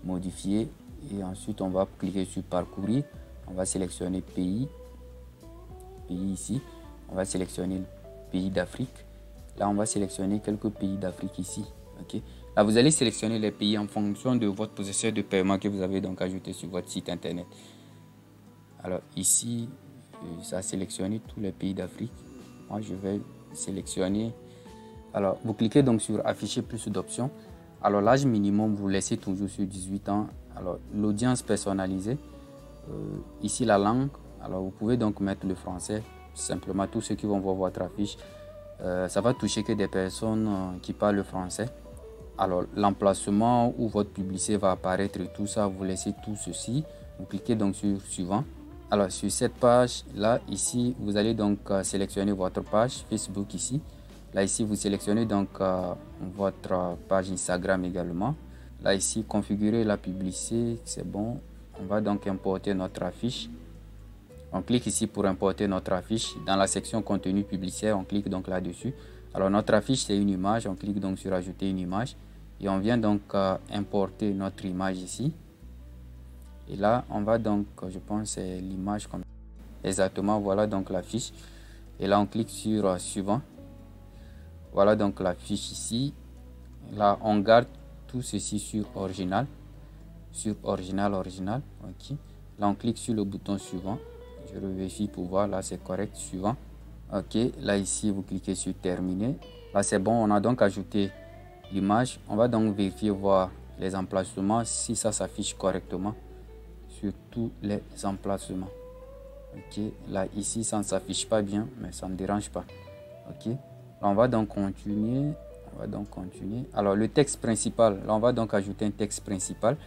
Speaker 1: modifier et ensuite on va cliquer sur parcourir. On va sélectionner pays ici. On va sélectionner le pays d'Afrique. Là, on va sélectionner quelques pays d'Afrique ici. Ok. Là, vous allez sélectionner les pays en fonction de votre processeur de paiement que vous avez donc ajouté sur votre site internet. Alors ici, ça a sélectionné tous les pays d'Afrique. Moi, je vais sélectionner. Alors, vous cliquez donc sur afficher plus d'options. Alors, l'âge minimum, vous laissez toujours sur 18 ans. Alors, l'audience personnalisée. Ici, la langue. Alors, vous pouvez donc mettre le français. Simplement, tous ceux qui vont voir votre affiche, ça va toucher que des personnes qui parlent le français. Alors, l'emplacement où votre publicité va apparaître et tout ça, vous laissez tout ceci. Vous cliquez donc sur suivant. Alors, sur cette page, là, ici, vous allez donc sélectionner votre page Facebook ici. Là, ici, vous sélectionnez donc votre page Instagram également. Là, ici, configurer la publicité, c'est bon. On va donc importer notre affiche. On clique ici pour importer notre affiche. Dans la section contenu publicitaire, on clique donc là-dessus. Alors, notre affiche, c'est une image. On clique donc sur ajouter une image. et on vient donc importer notre image ici. Et là, on va donc, je pense c'est l'image comme exactement, voilà donc la fiche. Et là, on clique sur suivant. Voilà donc la fiche ici. Là, on garde tout ceci sur original. Sur original. Ok. Là, on clique sur le bouton suivant. Je vérifie pour voir. Là, c'est correct. Suivant. Ok. Là, ici, vous cliquez sur terminer. Là, c'est bon. On a donc ajouté l'image. On va donc vérifier, voir les emplacements, si ça s'affiche correctement sur tous les emplacements. Ok, là ici ça ne s'affiche pas bien, mais ça ne me dérange pas. Ok, là on va donc continuer. Alors le texte principal, là on va donc ajouter un texte principal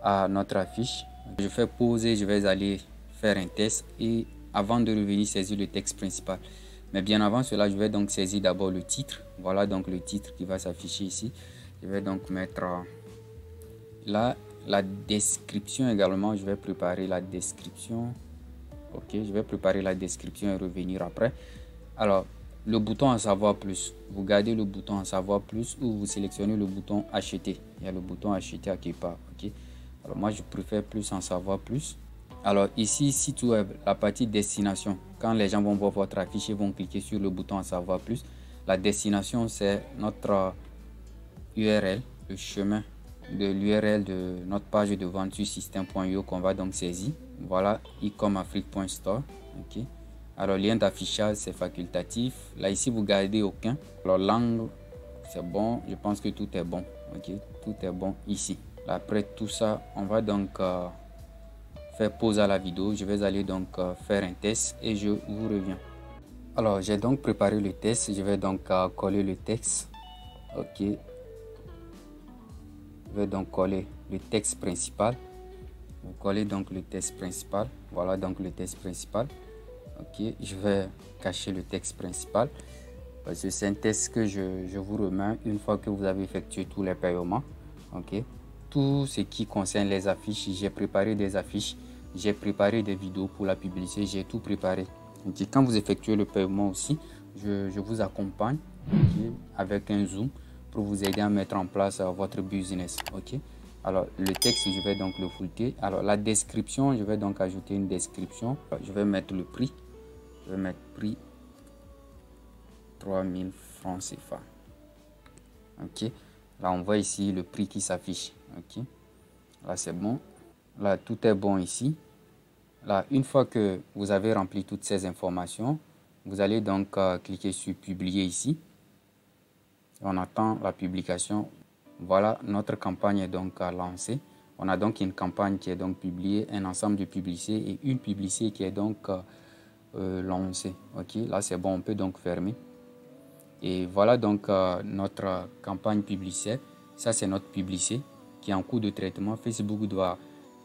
Speaker 1: à notre affiche. Je fais pause et je vais aller faire un test, et avant de revenir saisir le texte principal. Mais bien avant cela, je vais donc saisir d'abord le titre. Voilà donc le titre qui va s'afficher ici. Je vais donc mettre là la description également. Je vais préparer la description. Ok, je vais préparer la description et revenir après. Alors, le bouton en savoir plus. Vous gardez le bouton en savoir plus ou vous sélectionnez le bouton acheter. Il y a le bouton acheter à quelque part. Ok. Alors, moi, je préfère plus en savoir plus. Alors, ici, site web, la partie destination. Quand les gens vont voir votre affiche, ils vont cliquer sur le bouton en savoir plus. La destination, c'est notre URL, le chemin de l'URL de notre page de vente sur système.io qu'on va donc saisir. Voilà, ecomafrique.store. Ok. Alors, lien d'affichage, c'est facultatif. Là, ici, vous gardez aucun. Alors, langue, c'est bon. Je pense que tout est bon. Ok, tout est bon ici. Là, après tout ça, on va donc faire pause à la vidéo. Je vais aller donc faire un test et je vous reviens. Alors, j'ai donc préparé le test. Je vais donc coller le texte. Ok. Je vais donc coller le texte principal. Vous collez donc le texte principal. Voilà donc le texte principal. Ok, je vais cacher le texte principal parce que c'est un test que je vous remets une fois que vous avez effectué tous les paiements. Ok, tout ce qui concerne les affiches, j'ai préparé des affiches, j'ai préparé des vidéos pour la publicité, j'ai tout préparé. Okay. Quand vous effectuez le paiement aussi, je vous accompagne, okay, avec un zoom pour vous aider à mettre en place votre business. Ok, alors le texte, je vais donc le fouiller. Alors la description, je vais donc ajouter une description. Je vais mettre le prix. Je vais mettre prix 3000 francs CFA. Ok, là on voit ici le prix qui s'affiche. Ok, là c'est bon. Là tout est bon ici. Là, une fois que vous avez rempli toutes ces informations, vous allez donc cliquer sur publier ici. On attend la publication. Voilà, notre campagne est donc lancée. On a donc une campagne qui est donc publiée, un ensemble de publicités et une publicité qui est donc lancée. Ok, là c'est bon, on peut donc fermer. Et voilà donc notre campagne publicitaire. Ça c'est notre publicité qui est en cours de traitement. Facebook doit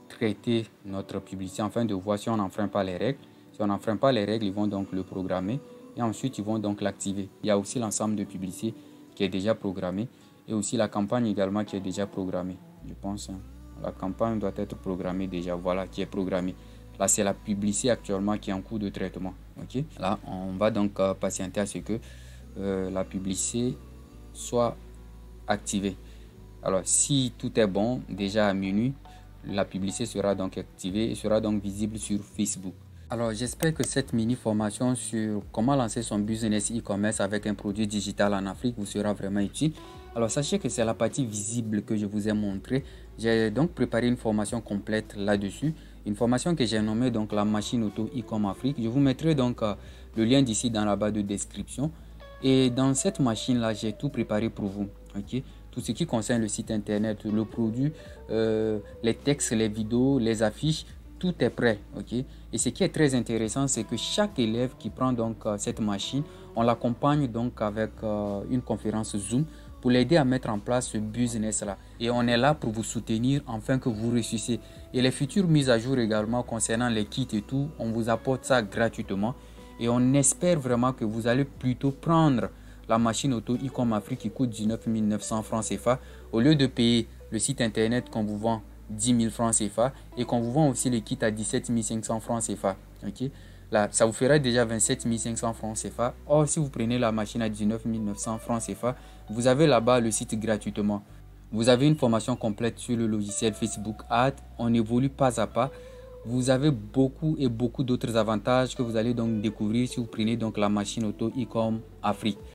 Speaker 1: traiter notre publicité afin de voir si on n'enfreint pas les règles. Si on n'enfreint pas les règles, ils vont donc le programmer et ensuite ils vont donc l'activer. Il y a aussi l'ensemble de publicités qui est déjà programmé et aussi la campagne également qui est déjà programmée. Je pense la campagne doit être programmée déjà. Voilà, qui est programmée. Là c'est la publicité actuellement qui est en cours de traitement. Ok, là on va donc patienter à ce que la publicité soit activée. Alors si tout est bon, déjà à minuit, la publicité sera donc activée et sera donc visible sur Facebook. Alors j'espère que cette mini formation sur comment lancer son business e-commerce avec un produit digital en Afrique vous sera vraiment utile. Alors sachez que c'est la partie visible que je vous ai montré. J'ai donc préparé une formation complète là-dessus. Une formation que j'ai nommée donc la machine auto e-com Afrique. Je vous mettrai donc le lien d'ici dans la barre de description. Et dans cette machine là, j'ai tout préparé pour vous. Ok, tout ce qui concerne le site internet, le produit, les textes, les vidéos, les affiches, tout est prêt. Ok, et ce qui est très intéressant, c'est que chaque élève qui prend donc cette machine, on l'accompagne donc avec une conférence Zoom pour l'aider à mettre en place ce business-là. Et on est là pour vous soutenir afin que vous réussissiez. Et les futures mises à jour également concernant les kits et tout, on vous apporte ça gratuitement. Et on espère vraiment que vous allez plutôt prendre la machine auto e-com Afrique qui coûte 19 900 francs CFA au lieu de payer le site internet qu'on vous vend 10 000 francs CFA et qu'on vous vend aussi le kit à 17 500 francs CFA. Okay? Là, ça vous fera déjà 27 500 francs CFA. Or, si vous prenez la machine à 19 900 francs CFA, vous avez là-bas le site gratuitement. Vous avez une formation complète sur le logiciel Facebook Ads. On évolue pas à pas. Vous avez beaucoup d'autres avantages que vous allez donc découvrir si vous prenez donc la machine auto e-com Afrique.